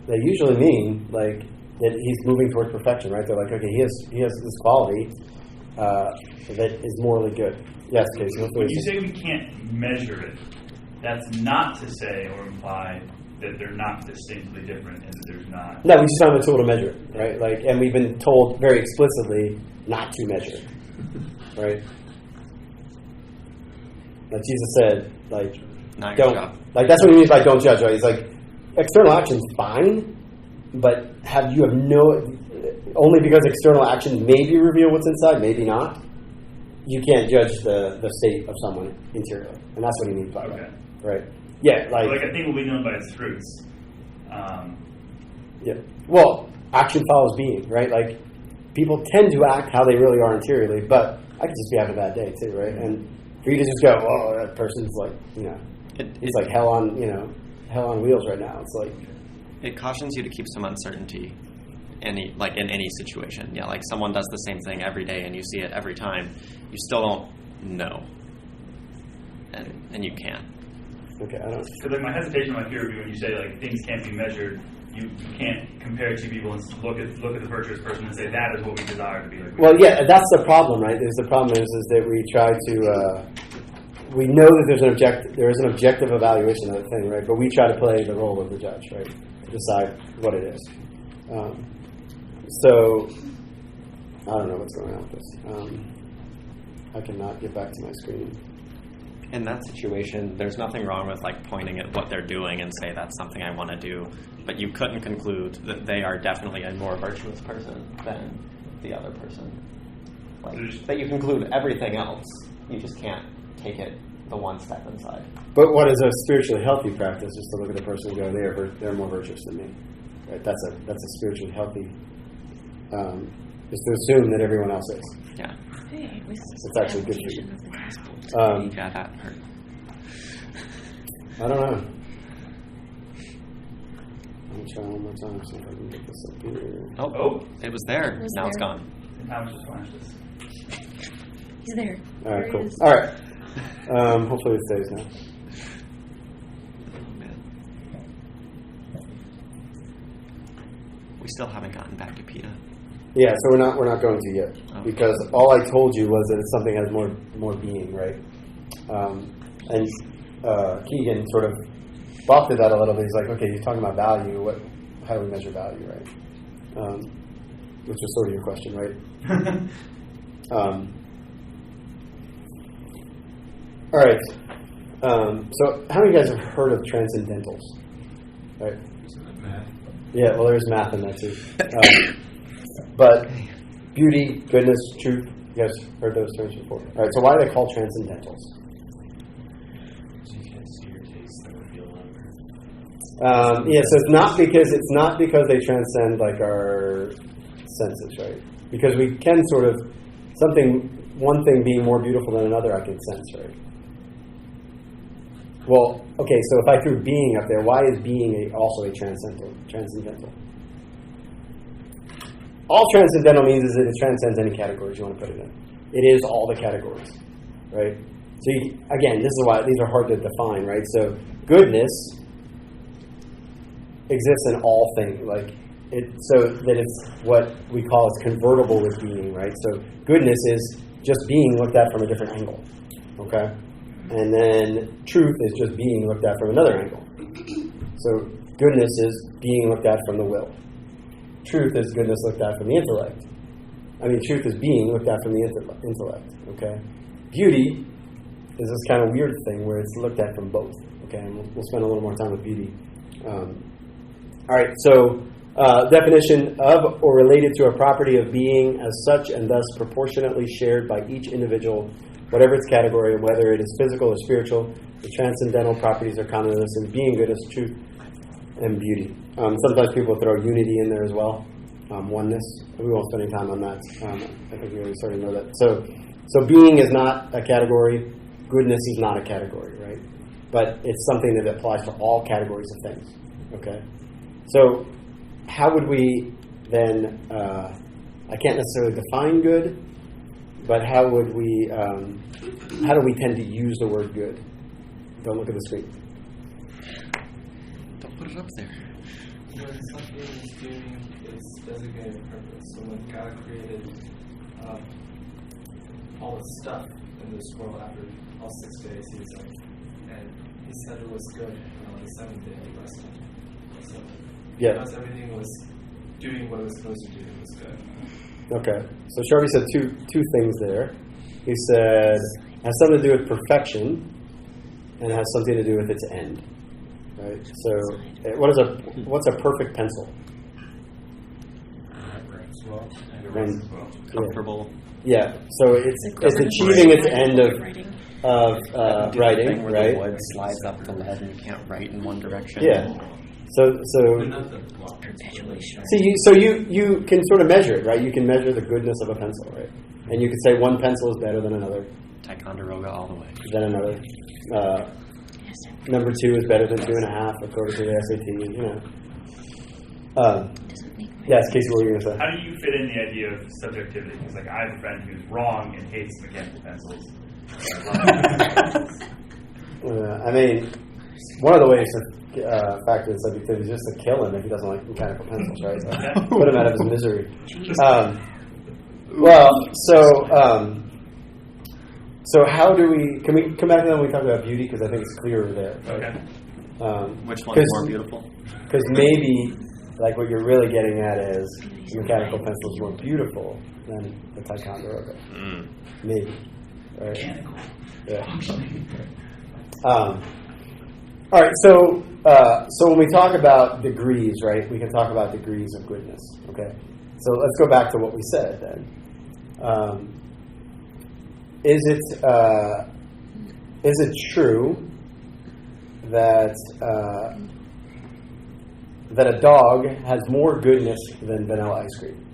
they usually mean like that he's moving towards perfection, right? They're like, okay, he has this quality that is morally good. Yes, Casey. When you say we can't measure it, that's not to say or imply that they're not distinctly different and that there's not. No, we just don't have a tool to measure it, right? Like, and we've been told very explicitly not to measure it, right? Like Jesus said, like, Not your don't. job. Like that's what he means by don't judge, right? He's like, external action's fine, but you have no. Only because external action maybe reveal what's inside, maybe not. You can't judge the state of someone interiorly, and that's what he means by that, right? Yeah, like a thing will be known by its fruits. Yeah. Well, action follows being, right? Like people tend to act how they really are interiorly, but I could just be having a bad day too, right? And for you to just go, oh, that person's like, you know, he's like hell on wheels right now. It's like it cautions you to keep some uncertainty. In any situation, yeah, like someone does the same thing every day and you see it every time, you still don't know, and you can't. Okay, I don't. Because like my hesitation on my peer review when you say like things can't be measured, you can't compare two people and look at the virtuous person and say that is what we desire to be like. Well, yeah, that's the problem, right? The problem is that we try to. We know that there is an objective evaluation of the thing, right? But we try to play the role of the judge, right? To decide what it is. So, I don't know what's going on with this. I cannot get back to my screen. In that situation, there's nothing wrong with like pointing at what they're doing and say that's something I want to do, but you couldn't conclude that they are definitely a more virtuous person than the other person. Like that you conclude everything else, you just can't take it the one step inside. But what is a spiritually healthy practice is to look at the person and go, they're more virtuous than me. Right? That's a spiritually healthy. Is to assume that everyone else is. Yeah. Hey, it's actually good for you. Yeah, that hurt. I don't know. Let me try one more time, see if I can get this up here. Oh, it was there. Now it's gone. Thomas just flashed this. He's there. All right, There cool. he is. All right. Hopefully it stays now. We still haven't gotten back to PETA. Yeah, so we're not going to yet because all I told you was that it's something that has more being, right? And Keegan sort of balked at that a little bit. He's like, okay, you're talking about value. How do we measure value, right? Which was sort of your question, right? All right. So how many of you guys have heard of transcendentals? Right. Yeah, well, there's math in that too. But beauty, goodness, truth, you guys heard those terms before. All right, so why are they called transcendentals? So you can't see or taste them or feel them. Yeah, so it's not because they transcend like our senses, right? Because we can sort of one thing being more beautiful than another, I can sense, right? Well, okay, so if I threw being up there, why is being also a transcendental? All transcendental means is that it transcends any categories you want to put it in. It is all the categories, right? So again, this is why these are hard to define, right? So goodness exists in all things, so that it's what we call as convertible with being, right? So goodness is just being looked at from a different angle, okay? And then truth is just being looked at from another angle. So goodness is being looked at from the will. Truth is goodness looked at from the intellect. Truth is being looked at from the intellect, okay? Beauty is this kind of weird thing where it's looked at from both, okay? And we'll spend a little more time with beauty. All right, so definition of or related to a property of being as such and thus proportionately shared by each individual, whatever its category, whether it is physical or spiritual. The transcendental properties are common to this in being, goodness, truth, and beauty. Sometimes people throw unity in there as well, oneness. We won't spend any time on that. I think we already sort of know that. So being is not a category. Goodness is not a category, right? But it's something that applies to all categories of things. Okay. So how would we then? I can't necessarily define good, but how would we? How do we tend to use the word good? Don't look at the screen. Don't put it up there. When something is doing its designated purpose, so when God created all the stuff in this world after all 6 days, He was like, and He said it was good, and on the 7th day He rested. So because everything was doing what it was supposed to do, it was good. Okay, so Sharpie said two things there. He said it has something to do with perfection, and it has something to do with its end. Right. So, what's a perfect pencil? Comfortable. Yeah. So it's achieving its end of writing, right? Wood slides up the lead and you can't write in one direction. Yeah. So perpetuation. see, you can sort of measure it, right? You can measure the goodness of a pencil, right? And you could say one pencil is better than another. Ticonderoga all the way. Than another. Number 2 is better than 2.5 according to the SAT. Yes, Casey, what were you going to say? How do you fit in the idea of subjectivity? Because I have a friend who's wrong and hates mechanical pencils. One of the ways to factor in subjectivity is just to kill him if he doesn't like mechanical pencils, right? Put him out of his misery. So how do we? Can we come back to that when we talk about beauty? Because I think it's clearer there. Right? Okay. Which one's more beautiful? Because maybe, like, what you're really getting at is mechanical pencil is more beautiful than the Ticonderoga. Maybe. Right? Mechanical. Yeah. All right. So when we talk about degrees, right, we can talk about degrees of goodness. Okay. So let's go back to what we said then. Is it true that that a dog has more goodness than vanilla ice cream?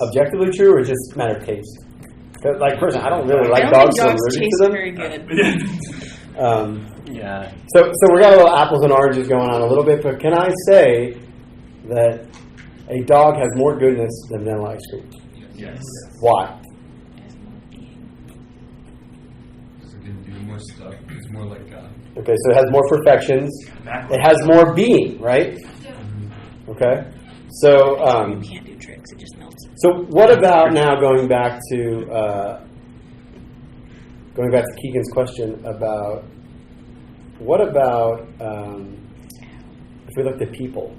Objectively true, or just matter of taste? Like, personally, I don't really like dogs, so I'm rooting for them. Very good. Yeah. So we got a little apples and oranges going on a little bit, but can I say that a dog has more goodness than vanilla ice cream? Yes. Why? So it can do more stuff. It's more like God. Okay, so it has more perfections. It has more being, right? Okay. So You can't do tricks; it just melts. so what about now going back to going back to Keegan's question about what about if we looked at people?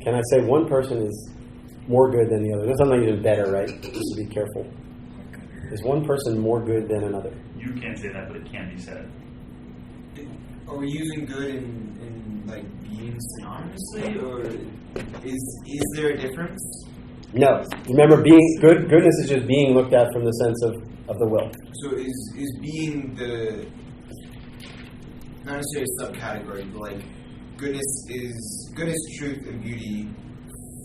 Can I say one person is more good than the other? That's not even better, right? Just to be careful. Is one person more good than another? You can't say that, but it can be said. Are we using good in like being synonymously, or is there a difference? No. Remember, goodness is just being looked at from the sense of the will. So is being the not necessarily a subcategory, but like goodness, truth, and beauty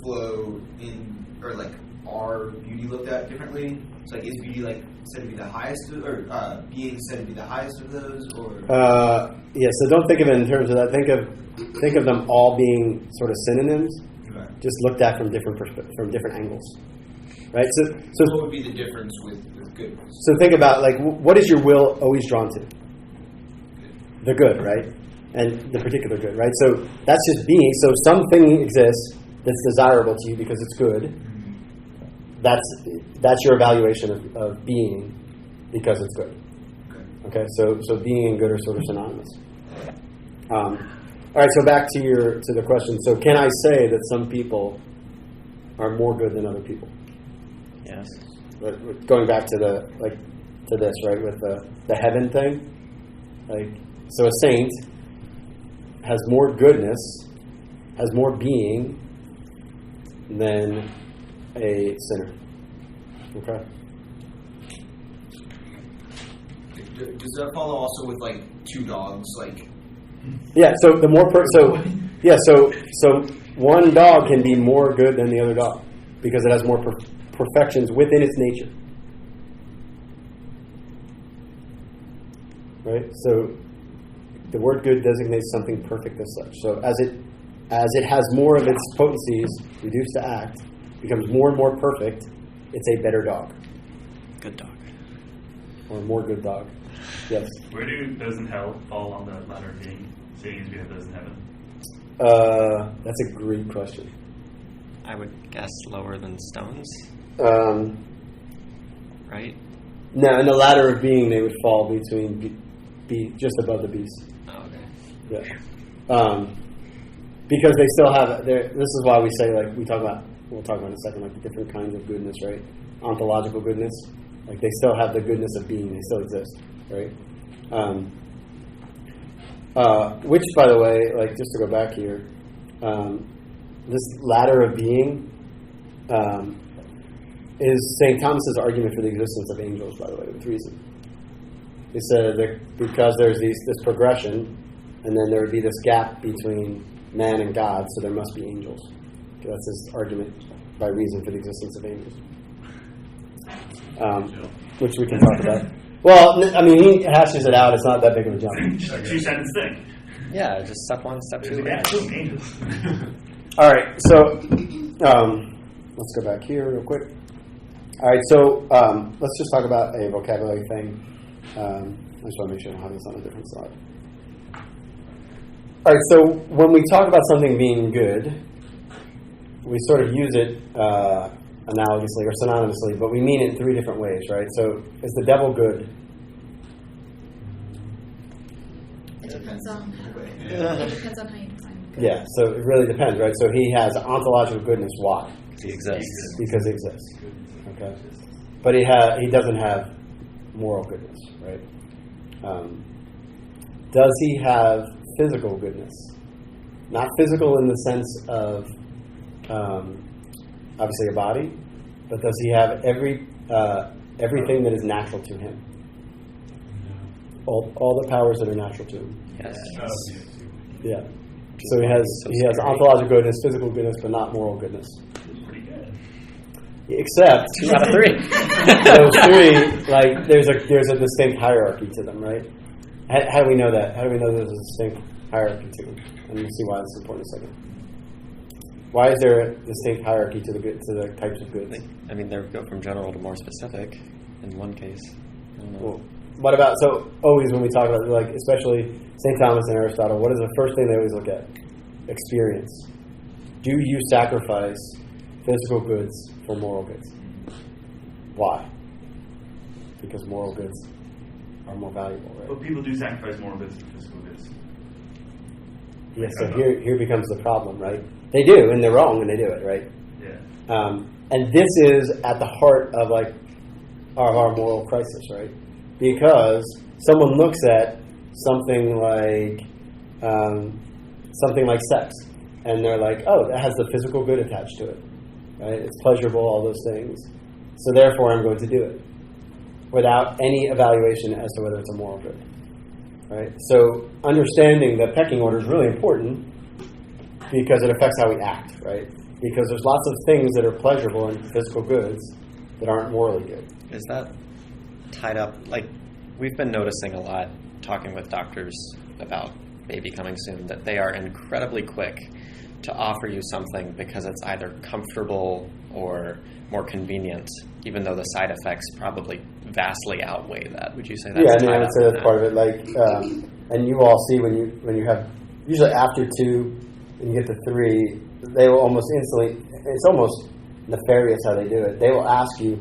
flow in, or like are beauty looked at differently? So like, is beauty like said to be the highest, or being said to be the highest of those, or? Yeah. So don't think of it in terms of that. Think of them all being sort of synonyms, just looked at from different angles, right? So what would be the difference with goodness? So think about like what is your will always drawn to? The good, right? And the particular good, right? So that's just being. So something exists that's desirable to you because it's good. That's your evaluation of being because it's good. Okay, so being and good are sort of synonymous. All right, so back to the question. So can I say that some people are more good than other people? Yes. But going back to this, right, with the heaven thing, like, so a saint has more goodness, has more being than a sinner. Okay. Does that follow also with like two dogs? Like, yeah. So the more so one dog can be more good than the other dog because it has more perfections within its nature. Right. So the word good designates something perfect as such. So as it has more of its potencies reduced to act, becomes more and more perfect, it's a better dog. Good dog. Or a more good dog. Yes. Where do those in hell fall on the ladder of being, seeing as we have those in heaven? That's a great question. I would guess lower than stones. Right? No, in the ladder of being, they would fall between just above the beast. Oh, okay. Yeah. Because they still have this is why we say, like, we'll talk about in a second, like the different kinds of goodness, right? Ontological goodness, like they still have the goodness of being, they still exist, right? Which, by the way, like, just to go back here, this ladder of being is St. Thomas's argument for the existence of angels, by the way, with reason. He said that because there's this progression, and then there would be this gap between man and God, so there must be angels. Okay, that's his argument by reason for the existence of angels. Which we can talk about. Well, I mean, he hashes it out. It's not that big of a jump. Just a two-sentence thing. Yeah, just step one, step two. Angels. All right, so let's go back here real quick. All right, so let's just talk about a vocabulary thing. I just want to make sure I don't have this on a different slide. All right, so when we talk about something being good, we sort of use it analogously or synonymously, but we mean it in three different ways, right? So is the devil good? It depends on how you define good. Yeah, so it really depends, right? So he has ontological goodness. Why? He exists. Because he exists. Okay. But he doesn't have moral goodness, right? Does he have physical goodness? Not physical in the sense of obviously a body, but does he have everything that is natural to him? All the powers that are natural to him. Yes. Yeah. So he has ontological goodness, physical goodness, but not moral goodness. Pretty good. Except 2 out of 3. those three, like there's a distinct hierarchy to them, right? How do we know that? How do we know there's a distinct hierarchy to them? And we'll see why it's important in a second. Why is there a distinct hierarchy to the types of goods? I mean, they go from general to more specific in one case. I don't know. Well, what about, so always when we talk about, like, especially St. Thomas and Aristotle, what is the first thing they always look at? Experience. Do you sacrifice physical goods for moral goods? Why? because moral goods are more valuable, right? But people do sacrifice moral goods for physical goods. Yes, so here becomes the problem, right? They do, and they're wrong when they do it, right? Yeah. And this is at the heart of like our moral crisis, right? Because someone looks at something like sex, and they're like, oh, that has the physical good attached to it, right? It's pleasurable, all those things. So therefore, I'm going to do it without any evaluation as to whether it's a moral good, right? So understanding the pecking order is really important because it affects how we act, right? Because there's lots of things that are pleasurable in physical goods that aren't morally good. Is that tied up? Like, we've been noticing a lot, talking with doctors about baby coming soon, that they are incredibly quick to offer you something because it's either comfortable or more convenient, even though the side effects probably vastly outweigh that. Would you say that's I would say that's part of it. Like, and you all see when you have, usually after 2 and you get to 3, they will almost instantly, it's almost nefarious how they do it. They will ask you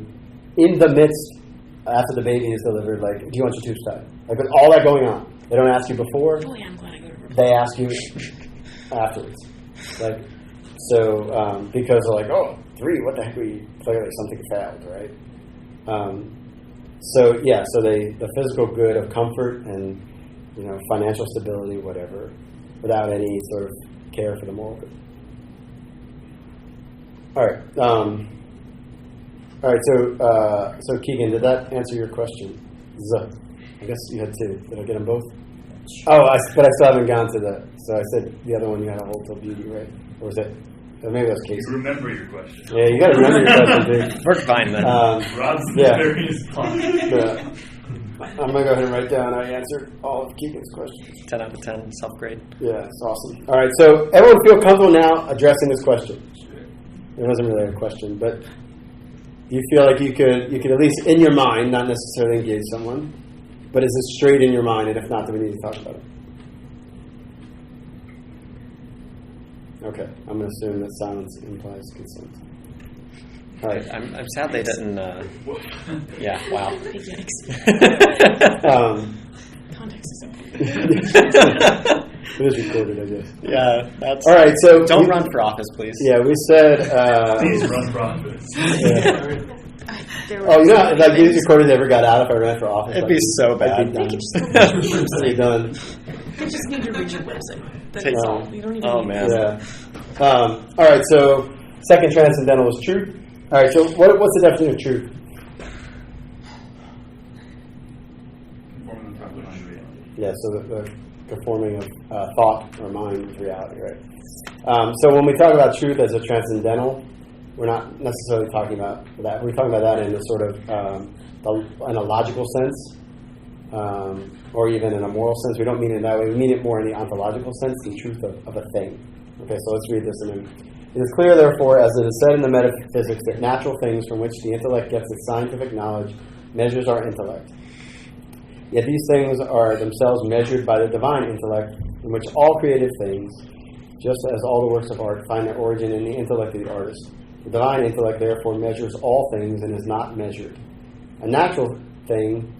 in the midst, after the baby is delivered, like, do you want your tubes tied? Like, with all that going on. They don't ask you before. Oh, yeah, I'm glad I go to They ask you afterwards. Like, so, because they're like, oh, 3, what the heck clearly something failed, right? So the physical good of comfort and, financial stability, whatever, without any sort of care for the moral good. All right. So Keegan, did that answer your question? I guess you had 2. Did I get them both? Oh, but I still haven't gone to the. So I said the other one you had a hold till beauty, right? Or was it? Or maybe that was Casey. Remember your question. Yeah, you got to remember your question, dude. We're fine then. Rod's very responsive. Yeah. I'm gonna go ahead and write down. I answered all of Keegan's questions. 10 out of 10, self-grade. Yeah, it's awesome. All right, so everyone feel comfortable now addressing this question. It wasn't really a question, but you feel like you could at least in your mind, not necessarily engage someone, but is it straight in your mind? And if not, then we need to talk about it. Okay, I'm going to assume that silence implies consent. All right. I'm sad they didn't. Yeah. Wow. Big yikes. Context is important. It is recorded, I guess. Yeah. That's all right. So don't run for office, please. Yeah, we said. Please run for office. Oh, like these recordings ever got out if I ran for office? It'd be so bad. I'd be done. You just need to read your website. That's all. You don't even. Oh man. Yeah. All right. So second transcendental is truth. All right. So what's the definition of truth? Conforming the proper mind to reality. Yeah. So the conforming of thought or mind with reality, right? So when we talk about truth as a transcendental, we're not necessarily talking about that. We're talking about that in a sort of in a logical sense, or even in a moral sense. We don't mean it that way. We mean it more in the ontological sense, the truth of a thing. Okay, so let's read this. It is clear, therefore, as it is said in the Metaphysics, that natural things from which the intellect gets its scientific knowledge measures our intellect. Yet these things are themselves measured by the divine intellect, in which all created things, just as all the works of art, find their origin in the intellect of the artist. The divine intellect, therefore, measures all things and is not measured. A natural thing,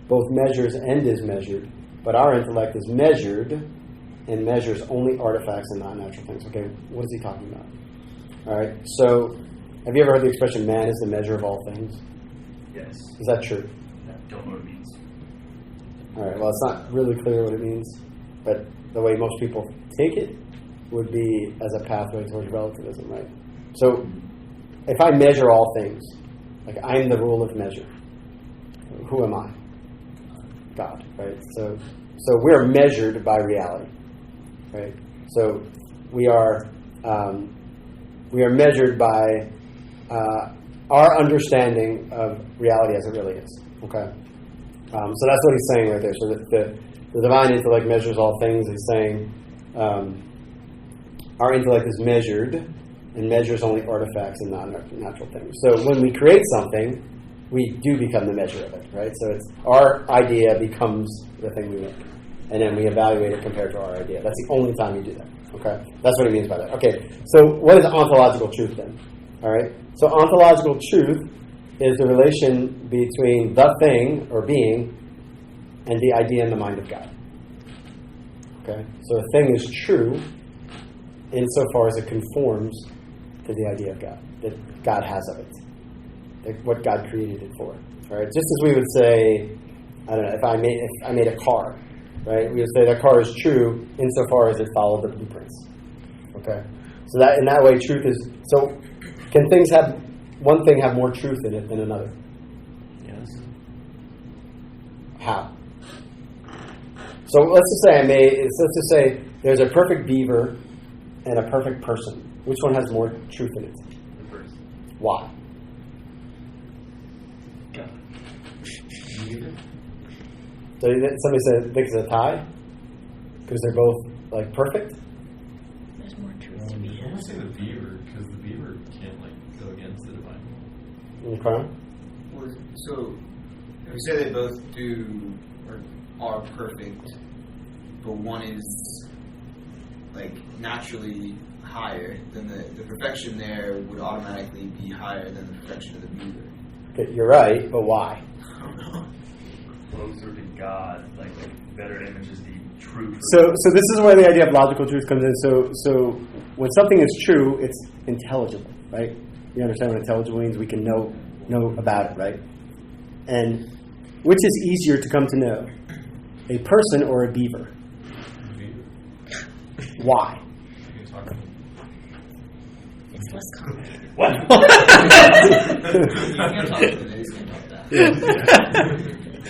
both measures and is measured, but our intellect is measured and measures only artifacts and not natural things. Okay, what is he talking about? All right, so have you ever heard the expression, man is the measure of all things? Yes. Is that true? I don't know what it means. All right, well, it's not really clear what it means, but the way most people take it would be as a pathway towards relativism, right? So if I measure all things, like I'm the rule of measure, who am I? God, right? So we're measured by reality, right? So we are measured by our understanding of reality as it really is. Okay, so that's what he's saying right there. So that the divine intellect measures all things. He's saying our intellect is measured and measures only artifacts and not natural things. So when we create something, we do become the measure of it, right? So it's our idea becomes the thing we make, and then we evaluate it compared to our idea. That's the only time you do that. Okay, that's what he means by that. Okay, so what is ontological truth then? All right, so ontological truth is the relation between the thing or being and the idea in the mind of God. Okay? So a thing is true insofar as it conforms to the idea of God, that God has of it, like what God created it for. Right? Just as we would say, I don't know, if I made a car, right? We would say that car is true insofar as it followed the blueprints. Okay? So that in that way, truth is. So, can things have one thing have more truth in it than another? Yes. How? So let's just say there's a perfect beaver and a perfect person. Which one has more truth in it? The first. Why? So somebody said think it's a tie because they're both like perfect. There's more truth to be I want to say the beaver, because the beaver can't go against the divine will. Okay. Well, so if we say they both do or are perfect, but one is naturally higher, then the perfection there would automatically be higher than the perfection of the beaver. Okay, you're right, but why? I don't know. Closer to God, like better image is the true truth. So this is where the idea of logical truth comes in. So when something is true, it's intelligible, right? You understand what intelligible means? We can know about it, right? And which is easier to come to know, a person or a beaver? Why? It's less complicated. What?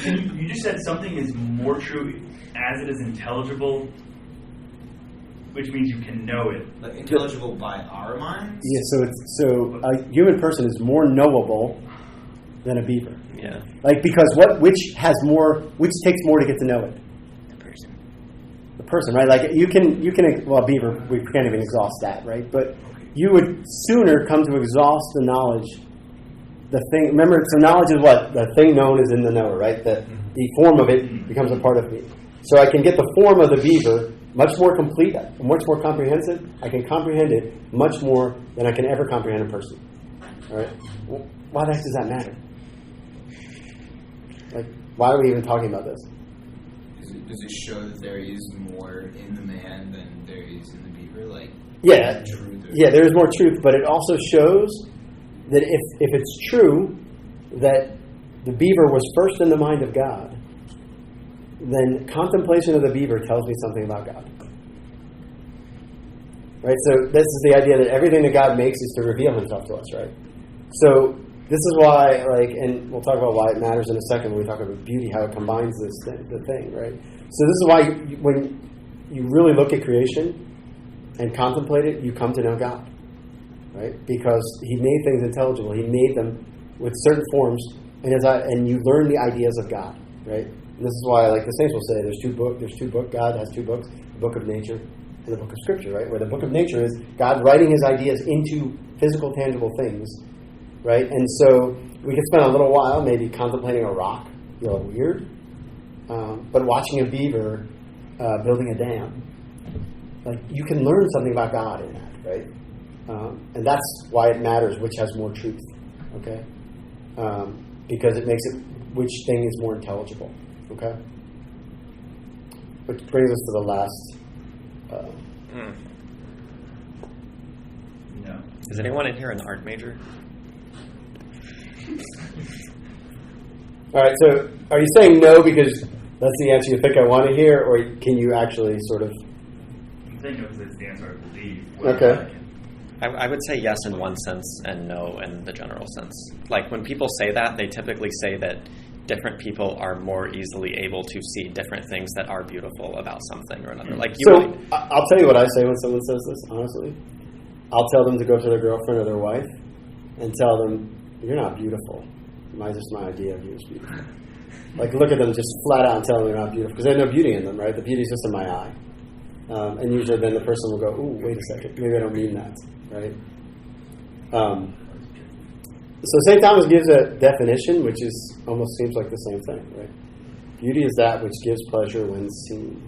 You just said something is more true as it is intelligible, which means you can know it. Like intelligible by our minds? Yeah, so a human person is more knowable than a beaver. Yeah. Because which takes more to get to know it? The person, right? Like you can beaver, we can't even exhaust that, right? But you would sooner come to exhaust the knowledge. The thing, remember, so knowledge is what? The thing known is in the knower, right? The form of it becomes a part of me. So I can get the form of the beaver much more complete, much more comprehensive. I can comprehend it much more than I can ever comprehend a person. All right? Why the heck does that matter? Why are we even talking about this? Does it show that there is more in the man than there is in the beaver? Yeah, there is more truth, but it also shows that if it's true that the beaver was first in the mind of God, then contemplation of the beaver tells me something about God. Right? So this is the idea that everything that God makes is to reveal himself to us, right? So this is why, and we'll talk about why it matters in a second when we talk about beauty, how it combines the thing, right? So this is why when you really look at creation and contemplate it, you come to know God. Right? Because he made things intelligible. He made them with certain forms, and you learn the ideas of God. Right? And this is why, the saints will say, there's two books. God has two books: the book of nature and the book of Scripture. Right? Where the book of nature is God writing his ideas into physical, tangible things. Right? And so we could spend a little while maybe contemplating a rock. Weird. But watching a beaver building a dam, you can learn something about God in that. Right? And that's why it matters which has more truth, okay? Because it makes it which thing is more intelligible, okay? Which brings us to the last. No. Is anyone in here an art major? All right. So, are you saying no because that's the answer you think I want to hear, or can you actually sort of? I'm thinking it's the answer I believe. Okay. I would say yes in one sense and no in the general sense. When people say that, they typically say that different people are more easily able to see different things that are beautiful about something or another. I'll tell you what I say when someone says this, honestly. I'll tell them to go to their girlfriend or their wife and tell them, you're not beautiful. Just my idea of you is beautiful. Look at them just flat out and tell them they're not beautiful. Because there's no beauty in them, right? The beauty's just in my eye. And usually then the person will go, ooh, wait a second, maybe I don't mean that, right? So St. Thomas gives a definition, which almost seems like the same thing, right? Beauty is that which gives pleasure when seen.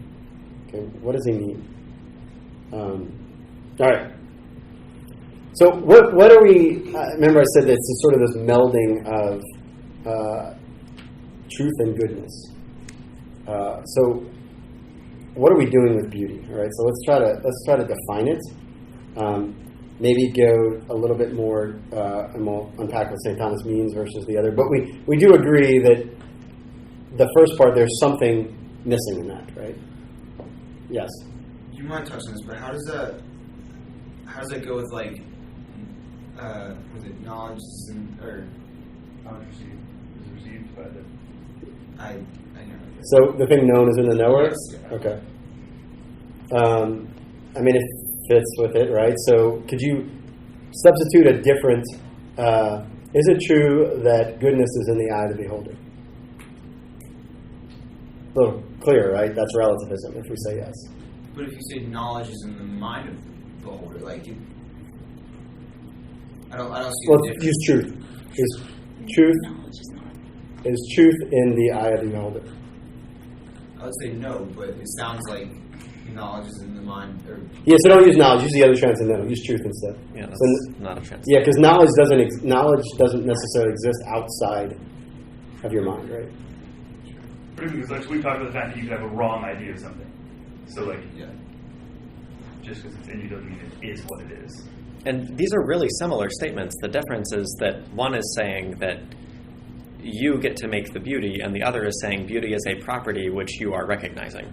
Okay, what does he mean? All right. So what are we? Remember, I said that it's sort of this melding of truth and goodness. So what are we doing with beauty? All right. So let's try to define it. Maybe go a little bit more, and we'll unpack what St. Thomas means versus the other. But we do agree that the first part, there's something missing in that, right? Yes. You might touch on this, but how does that go with like, was it knowledge or Knowledge received by the. I don't know. So the thing known is in the knower? Yes. Okay. I mean, it fits with it, right? So could you substitute a different, is it true that goodness is in the eye of the beholder? A little clearer, right? That's relativism if we say yes. But if you say knowledge is in the mind of the beholder, like it, I don't see Well, the difference. use truth. Is truth in the eye of the beholder? I would say no, but it sounds like knowledge is in the mind. Or Yeah, so don't use knowledge. Use the other transcendental. Use truth instead. Yeah, that's So, not a chance. yeah, because knowledge doesn't necessarily exist outside of your mind, right? Because like we talked about the fact that you could have a wrong idea of something. So like, yeah, just because it's in you doesn't mean it is what it is. And these are really similar statements. The difference is that one is saying that you get to make the beauty, and the other is saying beauty is a property which you are recognizing.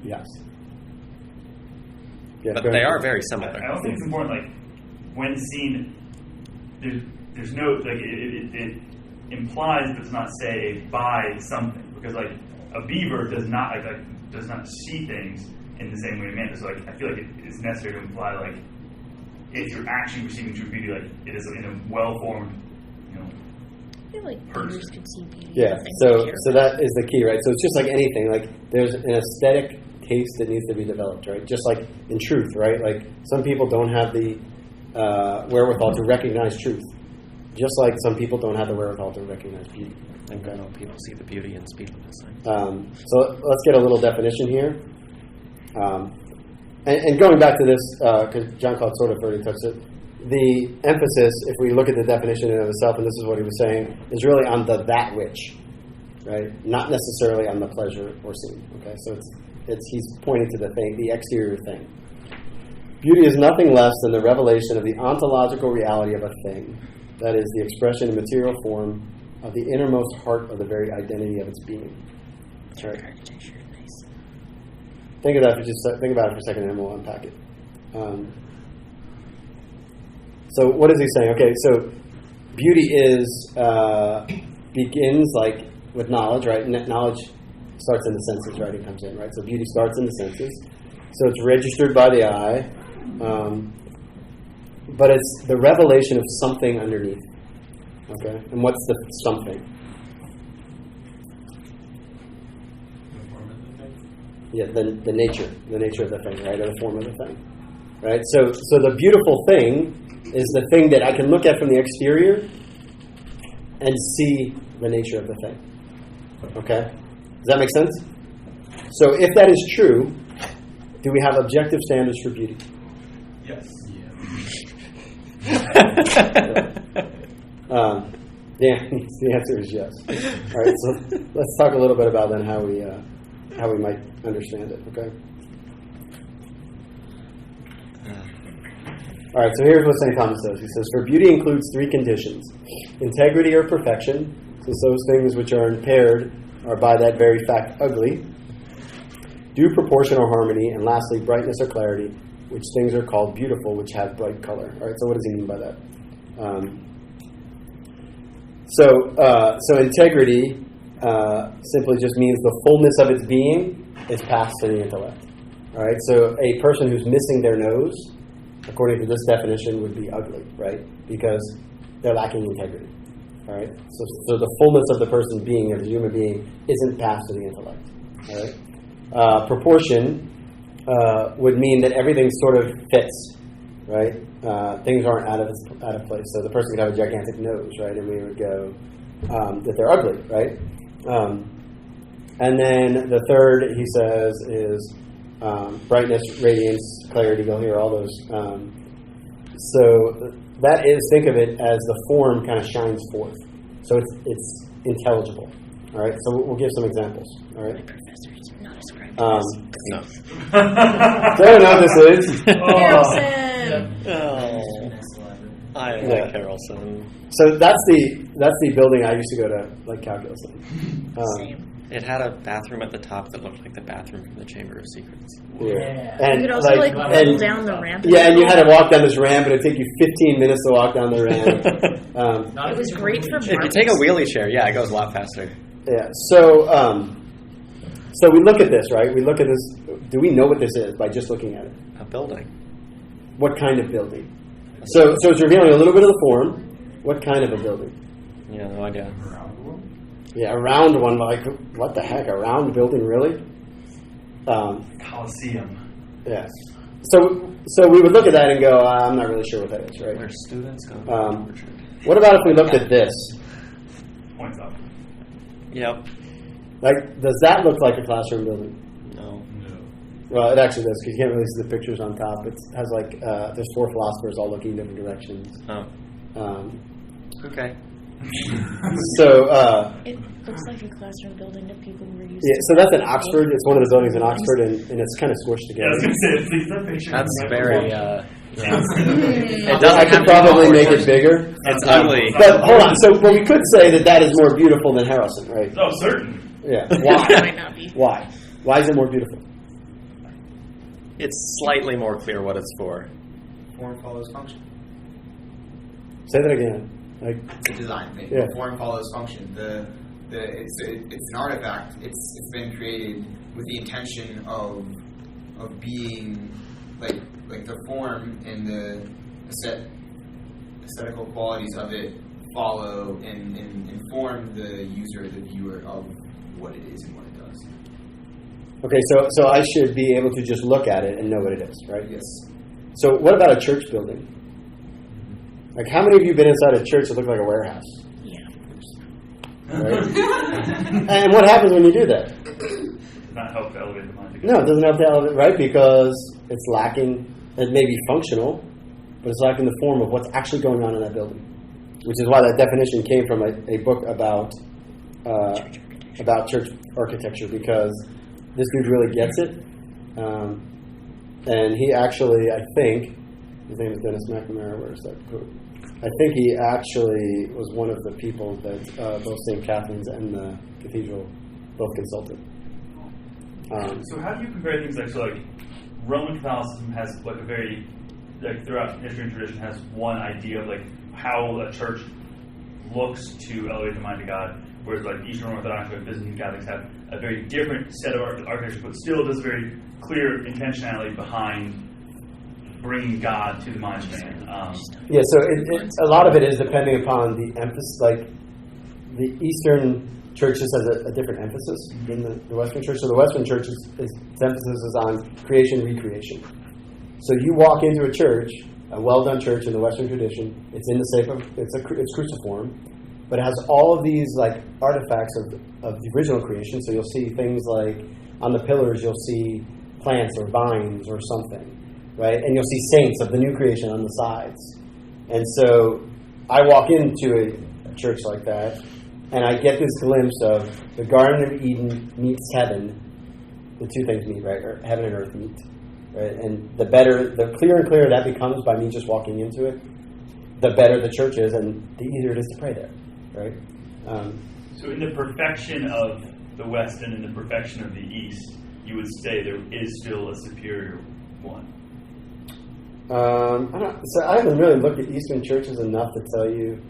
Yes. Yeah, But go they ahead. are very similar. I also think it's important, like, when seen, there's no, like, it implies it does not say by something. Because, like, a beaver does not see things in the same way a man does. So, like, I feel like it is necessary to imply, like, if you're actually receiving true beauty, like, it is in a well-formed, I feel like beavers could see beauty. Yeah, so that is the key, right? So it's just like anything. Like there's an aesthetic taste that needs to be developed, right? Just like in truth, right? Like some people don't have the wherewithal to recognize truth, just like some people don't have the wherewithal to recognize beauty. I think people see the beauty in speediness. So let's get a little definition here. And going back to this, because John Claude sort of already touched it, the emphasis, if we look at the definition in and of itself, and this is what he was saying, is really on the that which, right? Not necessarily on the pleasure or scene. Okay, so he's pointing to the thing, the exterior thing. Beauty is nothing less than the revelation of the ontological reality of a thing, that is, the expression in material form of the innermost heart of the very identity of its being. Right. Think about it for a second, and then we'll unpack it. So what is he saying? Okay, so beauty begins like with knowledge, right? Knowledge starts in the senses, right? It comes in, right? So beauty starts in the senses. So it's registered by the eye, but it's the revelation of something underneath. Okay, and what's the something? Yeah, the nature of the thing, right, or the form of the thing, right? So the beautiful thing is the thing that I can look at from the exterior and see the nature of the thing. Okay, does that make sense? So if that is true, do we have objective standards for beauty? Yes. The answer is yes. All right, so let's talk a little bit about then how we might understand it. Okay. All right, so here's what St. Thomas says. He says, for beauty includes three conditions: integrity or perfection, since those things which are impaired are by that very fact ugly; due proportion or harmony; and lastly, brightness or clarity, which things are called beautiful, which have bright color. All right, so what does he mean by that? So integrity simply just means the fullness of its being is passed to the intellect. All right, so a person who's missing their nose, according to this definition, would be ugly, right? Because they're lacking integrity. All right, so the fullness of the person's being, of the human being, isn't passed to the intellect. All right, proportion would mean that everything sort of fits, right? Things aren't out of place. So the person could have a gigantic nose, right? And we would go that they're ugly, right? And then the third, he says, is brightness, radiance, clarity. You'll hear all those So that is, think of it as the form kind of shines forth. So it's intelligible. All right. So we'll give some examples. All right. My professors are not ascribed No. to Don't know what this is. Harrelson! I like Harrelson. So that's the building I used to go to like calculus in. Same. It had a bathroom at the top that looked like the bathroom from the Chamber of Secrets. Yeah. You could also roll down the ramp. Yeah, and you had to walk down this ramp, and it'd take you 15 minutes to walk down the ramp. It was great for If you take a wheelie chair, yeah, it goes a lot faster. Yeah. So we look at this, right? We look at this. Do we know what this is by just looking at it? A building. What kind of building? So it's revealing a little bit of the form. What kind of a building? Yeah, no idea. Yeah, a round one. Like, what the heck? A round building, really? Coliseum. Yeah. So we would look at that and go, I'm not really sure what that is, right? Where students go. What about if we looked at this? Points up. Yep. Like, does that look like a classroom building? No. Well, it actually does, because you can't really see the pictures on top. It has like, there's 4 philosophers all looking in different directions. Oh. Okay. So it looks like a classroom building to people who are used yeah, to so that's in Oxford. It's one of the buildings in Oxford, and it's kind of squished together. Yeah, I was going to say, please, that picture. That's very. I could probably make it bigger. It's ugly. But hold on. So, we could say that is more beautiful than Harrelson, right? Oh, certain. Yeah. Why? It might not be. Why? Why is it more beautiful? It's slightly more clear what it's for. Form follows function. Say that again. Like the design thing. Yeah. Form follows function. It's an artifact. It's been created with the intention of being like the form and the aesthetical qualities of it follow and inform the user, the viewer, of what it is and what it does. Okay, so I should be able to just look at it and know what it is, right? Yes. So what about a church building? Like, how many of you have been inside a church that looked like a warehouse? Yeah. Right? And what happens when you do that? Does not help to elevate the mind. No, it doesn't help to elevate, right? Because it's lacking, it may be functional, but it's lacking the form of what's actually going on in that building. Which is why that definition came from a book about church architecture, because this dude really gets it. And he actually, I think, his name is Dennis McNamara, where's that quote? I think he actually was one of the people that both St. Catherine's and the cathedral both consulted. So how do you compare things like Roman Catholicism has like a very, like throughout history and tradition, has one idea of like how a church looks to elevate the mind of God, whereas like Eastern Orthodox or Byzantine Catholics have a very different set of architecture, but still there's very clear intentionality behind bringing God to the mind of man. Yeah, so a lot of it is depending upon the emphasis. Like the Eastern churches has a different emphasis than the Western church. So the Western church its emphasis is on creation, recreation. So you walk into a church, a well-done church in the Western tradition. It's in the shape of it's cruciform, but it has all of these like artifacts of the original creation. So you'll see things like on the pillars, you'll see plants or vines or something, right? And you'll see saints of the new creation on the sides. And so I walk into a church like that, and I get this glimpse of the Garden of Eden meets heaven. The two things meet, right? Or heaven and earth meet. Right? And the clearer and clearer that becomes by me just walking into it, the better the church is, and the easier it is to pray there, right? So in the perfection of the West and in the perfection of the East, you would say there is still a superior one. I haven't really looked at Eastern churches enough to tell you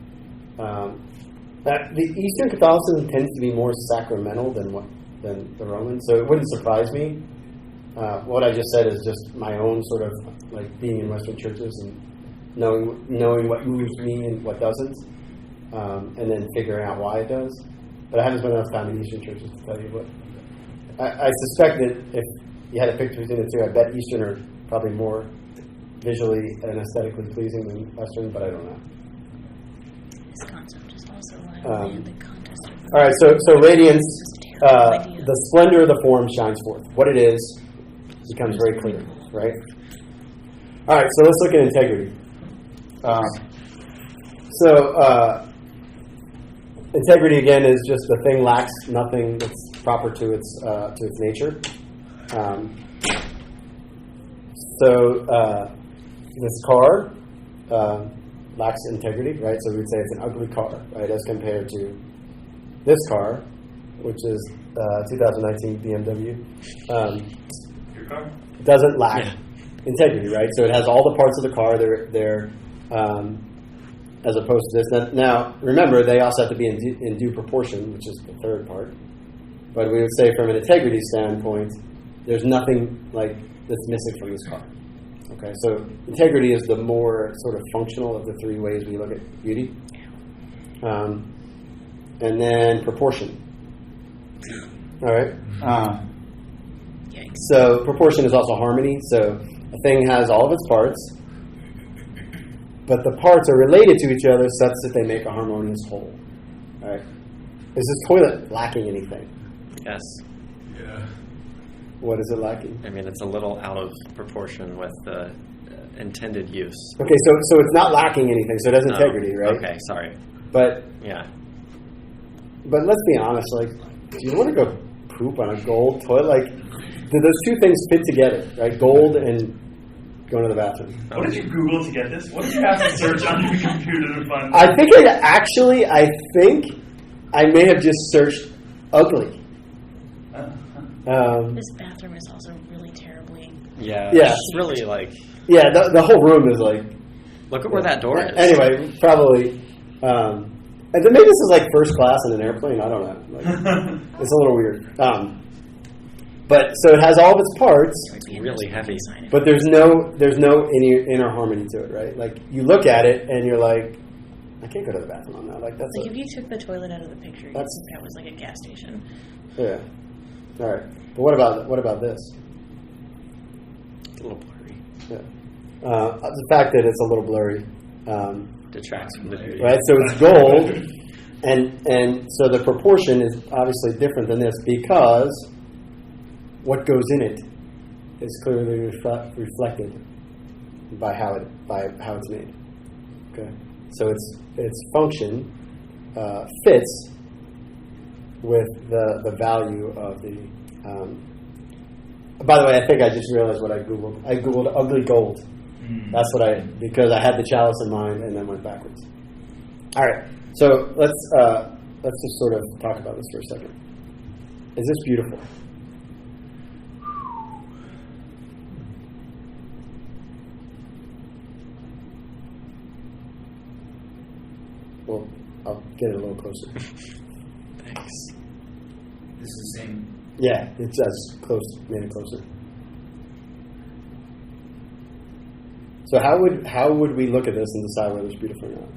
that the Eastern Catholicism tends to be more sacramental than the Roman, so it wouldn't surprise me. What I just said is just my own sort of like being in Western churches and knowing what moves me and what doesn't, and then figuring out why it does. But I haven't spent enough time in Eastern churches to tell you what. I suspect that if you had a picture between the two, I bet Eastern are probably more visually and aesthetically pleasing than Western, but I don't know. This concept is also why the contest. All right, so radiance, the splendor of the form shines forth. What it is becomes very clear, right? All right, so let's look at integrity. Integrity again is just the thing lacks nothing that's proper to its nature. This car lacks integrity, right? So we'd say it's an ugly car, right, as compared to this car, which is 2019 BMW. Your car? Doesn't lack integrity, right? So it has all the parts of the car. They're as opposed to this. Now, remember, they also have to be in due proportion, which is the third part. But we would say, from an integrity standpoint, there's nothing like that's missing from this car. Okay, so integrity is the more sort of functional of the three ways we look at beauty. And then proportion. All right. So proportion is also harmony. So a thing has all of its parts, but the parts are related to each other such that they make a harmonious whole. All right. Is this toilet lacking anything? Yes. Yeah. What is it lacking? I mean, it's a little out of proportion with the intended use. Okay, so it's not lacking anything. So it has integrity, right? Okay, sorry. But But let's be honest. Like, do you want to go poop on a gold toilet? Like, do those two things fit together? Right? Gold and going to the bathroom. What did you Google to get this? What did you have to search on your computer to find this? I think I may have just searched ugly. This bathroom is also really terribly. Yeah. Yeah. It's really like. Yeah, the whole room is like. Look at where that door is. Anyway, probably. And then maybe this is like first class in an airplane. I don't know. Like, it's a little weird. But so it has all of its parts. It's really heavy. But there's no inner harmony to it, right? Like you look at it and you're like, I can't go to the bathroom on that. Like that's like if you took the toilet out of the picture, you'd think that was like a gas station. Yeah. All right. But what about this? It's a little blurry. Yeah. The fact that it's a little blurry detracts from the beauty. right? So it's gold, and so the proportion is obviously different than this because what goes in it is clearly reflected by how it's made. Okay. So its function fits with the value of the. By the way, I think I just realized what I Googled. I Googled ugly gold. That's what because I had the chalice in mind and then went backwards. All right, so let's just sort of talk about this for a second. Is this beautiful? Well, I'll get it a little closer. Thanks. This is the same. Yeah, it's as close, made it closer. So how would we look at this and decide whether it's beautiful or not?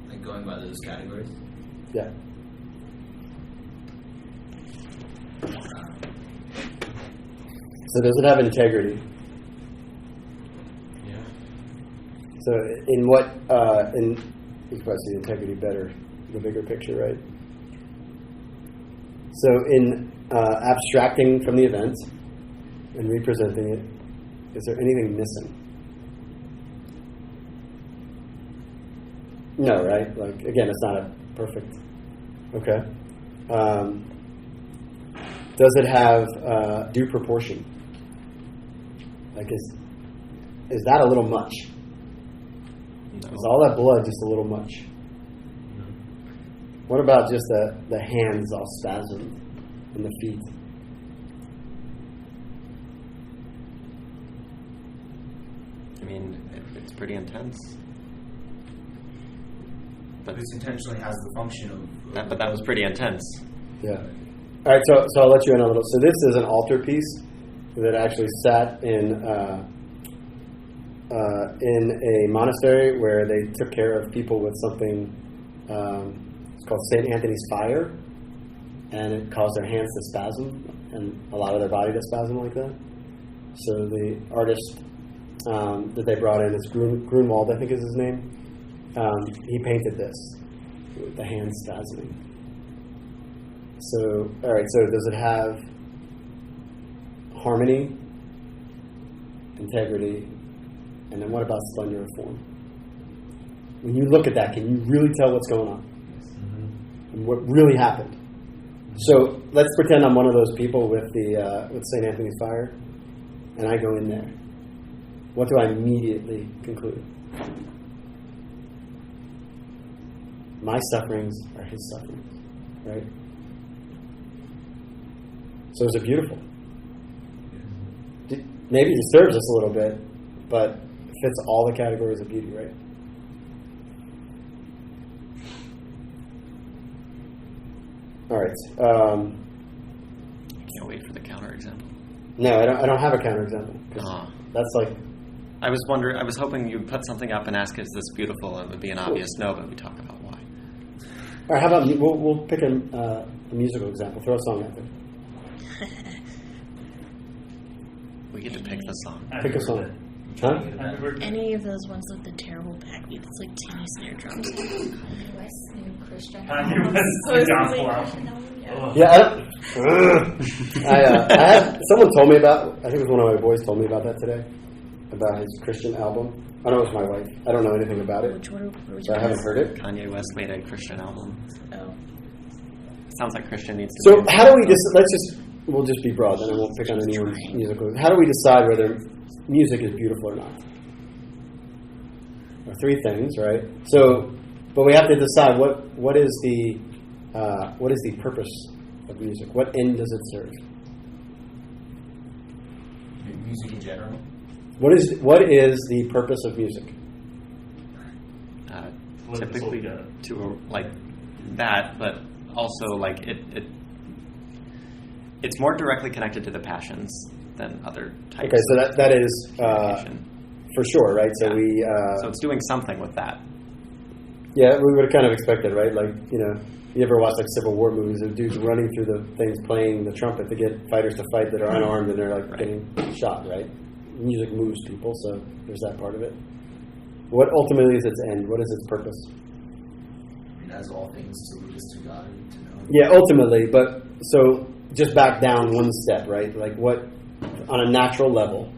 Like going by those categories? Yeah. So does it have integrity? Yeah. So in what you can see integrity better, the bigger picture, right? So in abstracting from the event and representing it, is there anything missing? No, right? Like again, it's not a perfect. Okay. Does it have due proportion? Like is that a little much? No. Is all that blood just a little much? No. What about just the hands all spasmed and the feet? I mean, it's pretty intense. But This intentionally has the function of. that was pretty intense. Yeah. All right, so I'll let you in a little. So this is an altarpiece that actually sat in a monastery where they took care of people with something. It's called St. Anthony's fire, and it caused their hands to spasm and a lot of their body to spasm like that. So the artist that they brought in is Grunwald, I think is his name. He painted this with the hands spasming. So, all right. So, does it have harmony integrity, and then what about splendor of form? When you look at that, can you really tell what's going on? And what really happened? So let's pretend I'm one of those people with St. Anthony's fire, and I go in there. What do I immediately conclude? My sufferings are his sufferings, right? So is it beautiful? Maybe it disturbs us a little bit, but it fits all the categories of beauty, right? All right. Can't wait for the counterexample. No, I don't have a counterexample. That's like. I was hoping you'd put something up and ask, "Is this beautiful?" And it would be an obvious no, but we talk about why. All right. How about we'll pick a musical example. Throw a song out there. We get to pick the song. Pick a song. Huh? Any of those ones with the terrible backbeat that's like teeny snare drums. Kanye West's new Christian Kanye album. West's Supposedly gospel Christian album, Yeah. I had someone told me about. I think it was one of my boys told me about that today, about his Christian album. I know it was my wife. I don't know anything about it. Which one? So I haven't heard it. Kanye West made a Christian album. Oh. Sounds like Christian needs to. So how do we we'll just be broad, then I won't pick on anyone's musical. How do we decide whether music is beautiful or not? There are three things, right? So, but we have to decide what is the purpose of music? What end does it serve? Music in general. What is the purpose of music? Typically to like that, but also like it's more directly connected to the passions than other types. Okay, so that is for sure, right? So so it's doing something with that. Yeah, we would have kind of expected, right? Like, you ever watch like Civil War movies of dudes running through the things playing the trumpet to get fighters to fight that are unarmed and they're like getting shot, right? Music moves people, so there's that part of it. What ultimately is its end? What is its purpose? As all things to lead us to God and to know. Yeah, ultimately, but so just back down one step, right? Like what, on a natural level?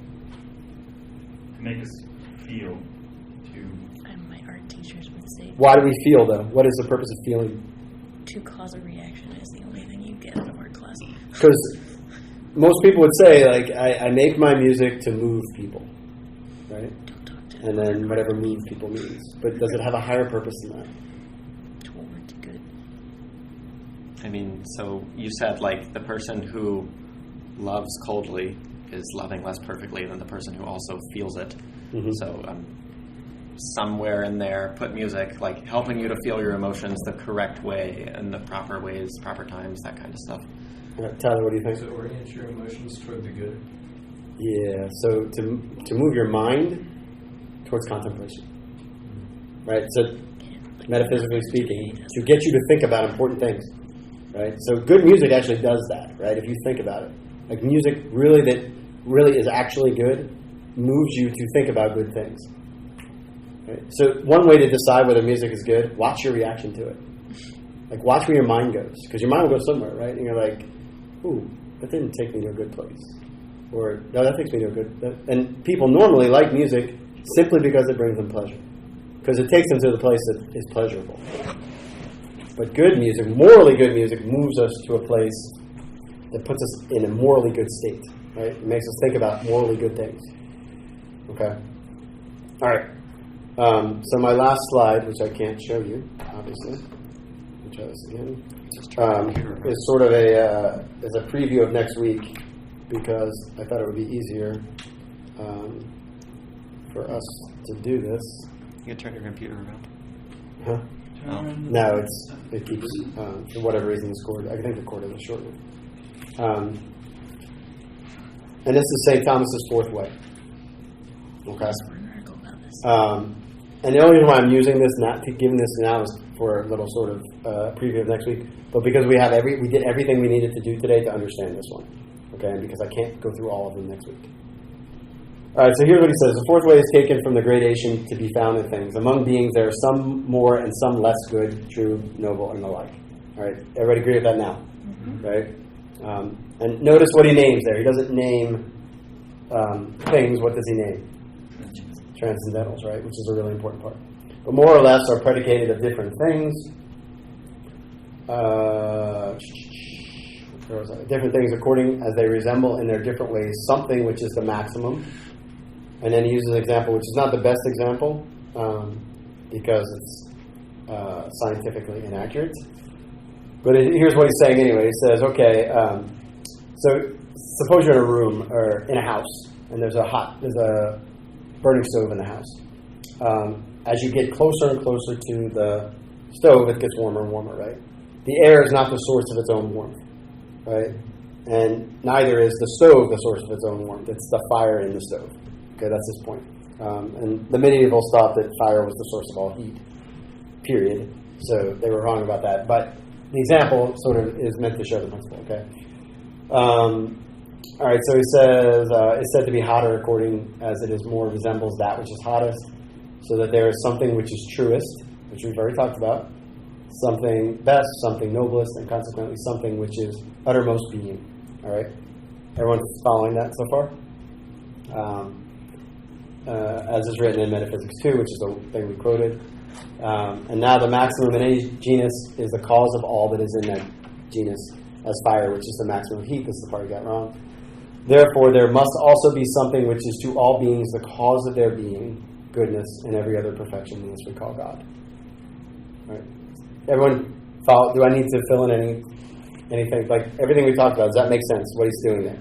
To make us feel. And my art teachers would say. Why do we feel though? What is the purpose of feeling? To cause a reaction is the only thing you get out of art class. Because most people would say, like, I make my music to move people, right? And then whatever move people means. But does it have a higher purpose than that? Toward good. I mean, so you said like the person who loves coldly is loving less perfectly than the person who also feels it. Mm-hmm. So somewhere in there, put music, like helping you to feel your emotions the correct way, in the proper ways, proper times, that kind of stuff. Tyler, what do you think? So orient your emotions toward the good. Yeah, so to move your mind towards contemplation, right? So metaphysically speaking, to get you to think about important things, right? So good music actually does that, right? If you think about it, like music that really is actually good moves you to think about good things. Right? So one way to decide whether music is good, watch your reaction to it. Like watch where your mind goes, because your mind will go somewhere, right? And you're like, ooh, that didn't take me to a good place. Or, no, that takes me to a good... And people normally like music simply because it brings them pleasure. Because it takes them to the place that is pleasurable. But good music, morally good music, moves us to a place that puts us in a morally good state. Right? It makes us think about morally good things. Okay? All right. So my last slide, which I can't show you, obviously. I'll try this again. Is sort of is a preview of next week, because I thought it would be easier for us to do this. You can turn your computer around. Huh? Oh. No, it keeps for whatever reason the cord. I think the cord is short. And this is St. Thomas's fourth way. Okay. And the only reason why I'm using this, giving this now, is for a little sort of preview of next week, but because we did everything we needed to do today to understand this one, okay? And because I can't go through all of them next week. All right, so here's what he says. The fourth way is taken from the gradation to be found in things. Among beings, there are some more and some less good, true, noble, and the like. All right, everybody agree with that now? Mm-hmm. Right? And notice what he names there. He doesn't name things, what does he name? Transcendentals, right? Which is a really important part. But more or less are predicated of different things. Different things according as they resemble in their different ways something which is the maximum. And then he uses an example which is not the best example because it's scientifically inaccurate. But here's what he's saying anyway. He says, okay, so suppose you're in a room or in a house and there's a burning stove in the house. As you get closer and closer to the stove, it gets warmer and warmer, right? The air is not the source of its own warmth, right? And neither is the stove the source of its own warmth. It's the fire in the stove. Okay, that's his point. And the medievals thought that fire was the source of all heat, period. So they were wrong about that. But the example sort of is meant to show the principle, okay? All right, so he says, it's said to be hotter according as it is more resembles that which is hottest, so that there is something which is truest, which we've already talked about, something best, something noblest, and consequently something which is uttermost being. All right? Everyone following that so far? As is written in Metaphysics 2, which is the thing we quoted. And now the maximum in any genus is the cause of all that is in that genus, as fire, which is the maximum heat. This is the part you got wrong. Therefore, there must also be something which is to all beings the cause of their being, goodness, and every other perfection, and this we call God. All right? Everyone follow? Do I need to fill in anything? Like everything we talked about, does that make sense? What he's doing there?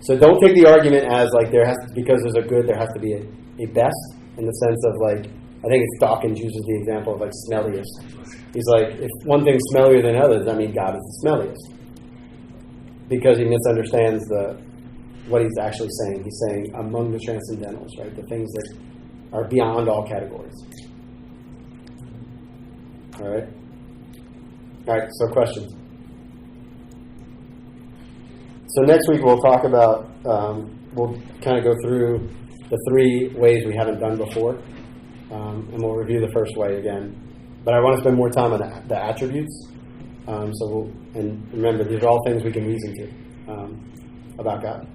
So don't take the argument as like because there's a good, there has to be a best, in the sense of like, I think it's Dawkins uses the example of like smelliest. He's like, if one thing's smellier than others, that means God is the smelliest. Because he misunderstands what he's actually saying. He's saying among the transcendentals, right? The things that are beyond all categories. All right? All right, so questions. So next week we'll talk about, we'll kind of go through the 3 ways we haven't done before, and we'll review the first way again. But I want to spend more time on the attributes. And remember, these are all things we can reason to about God.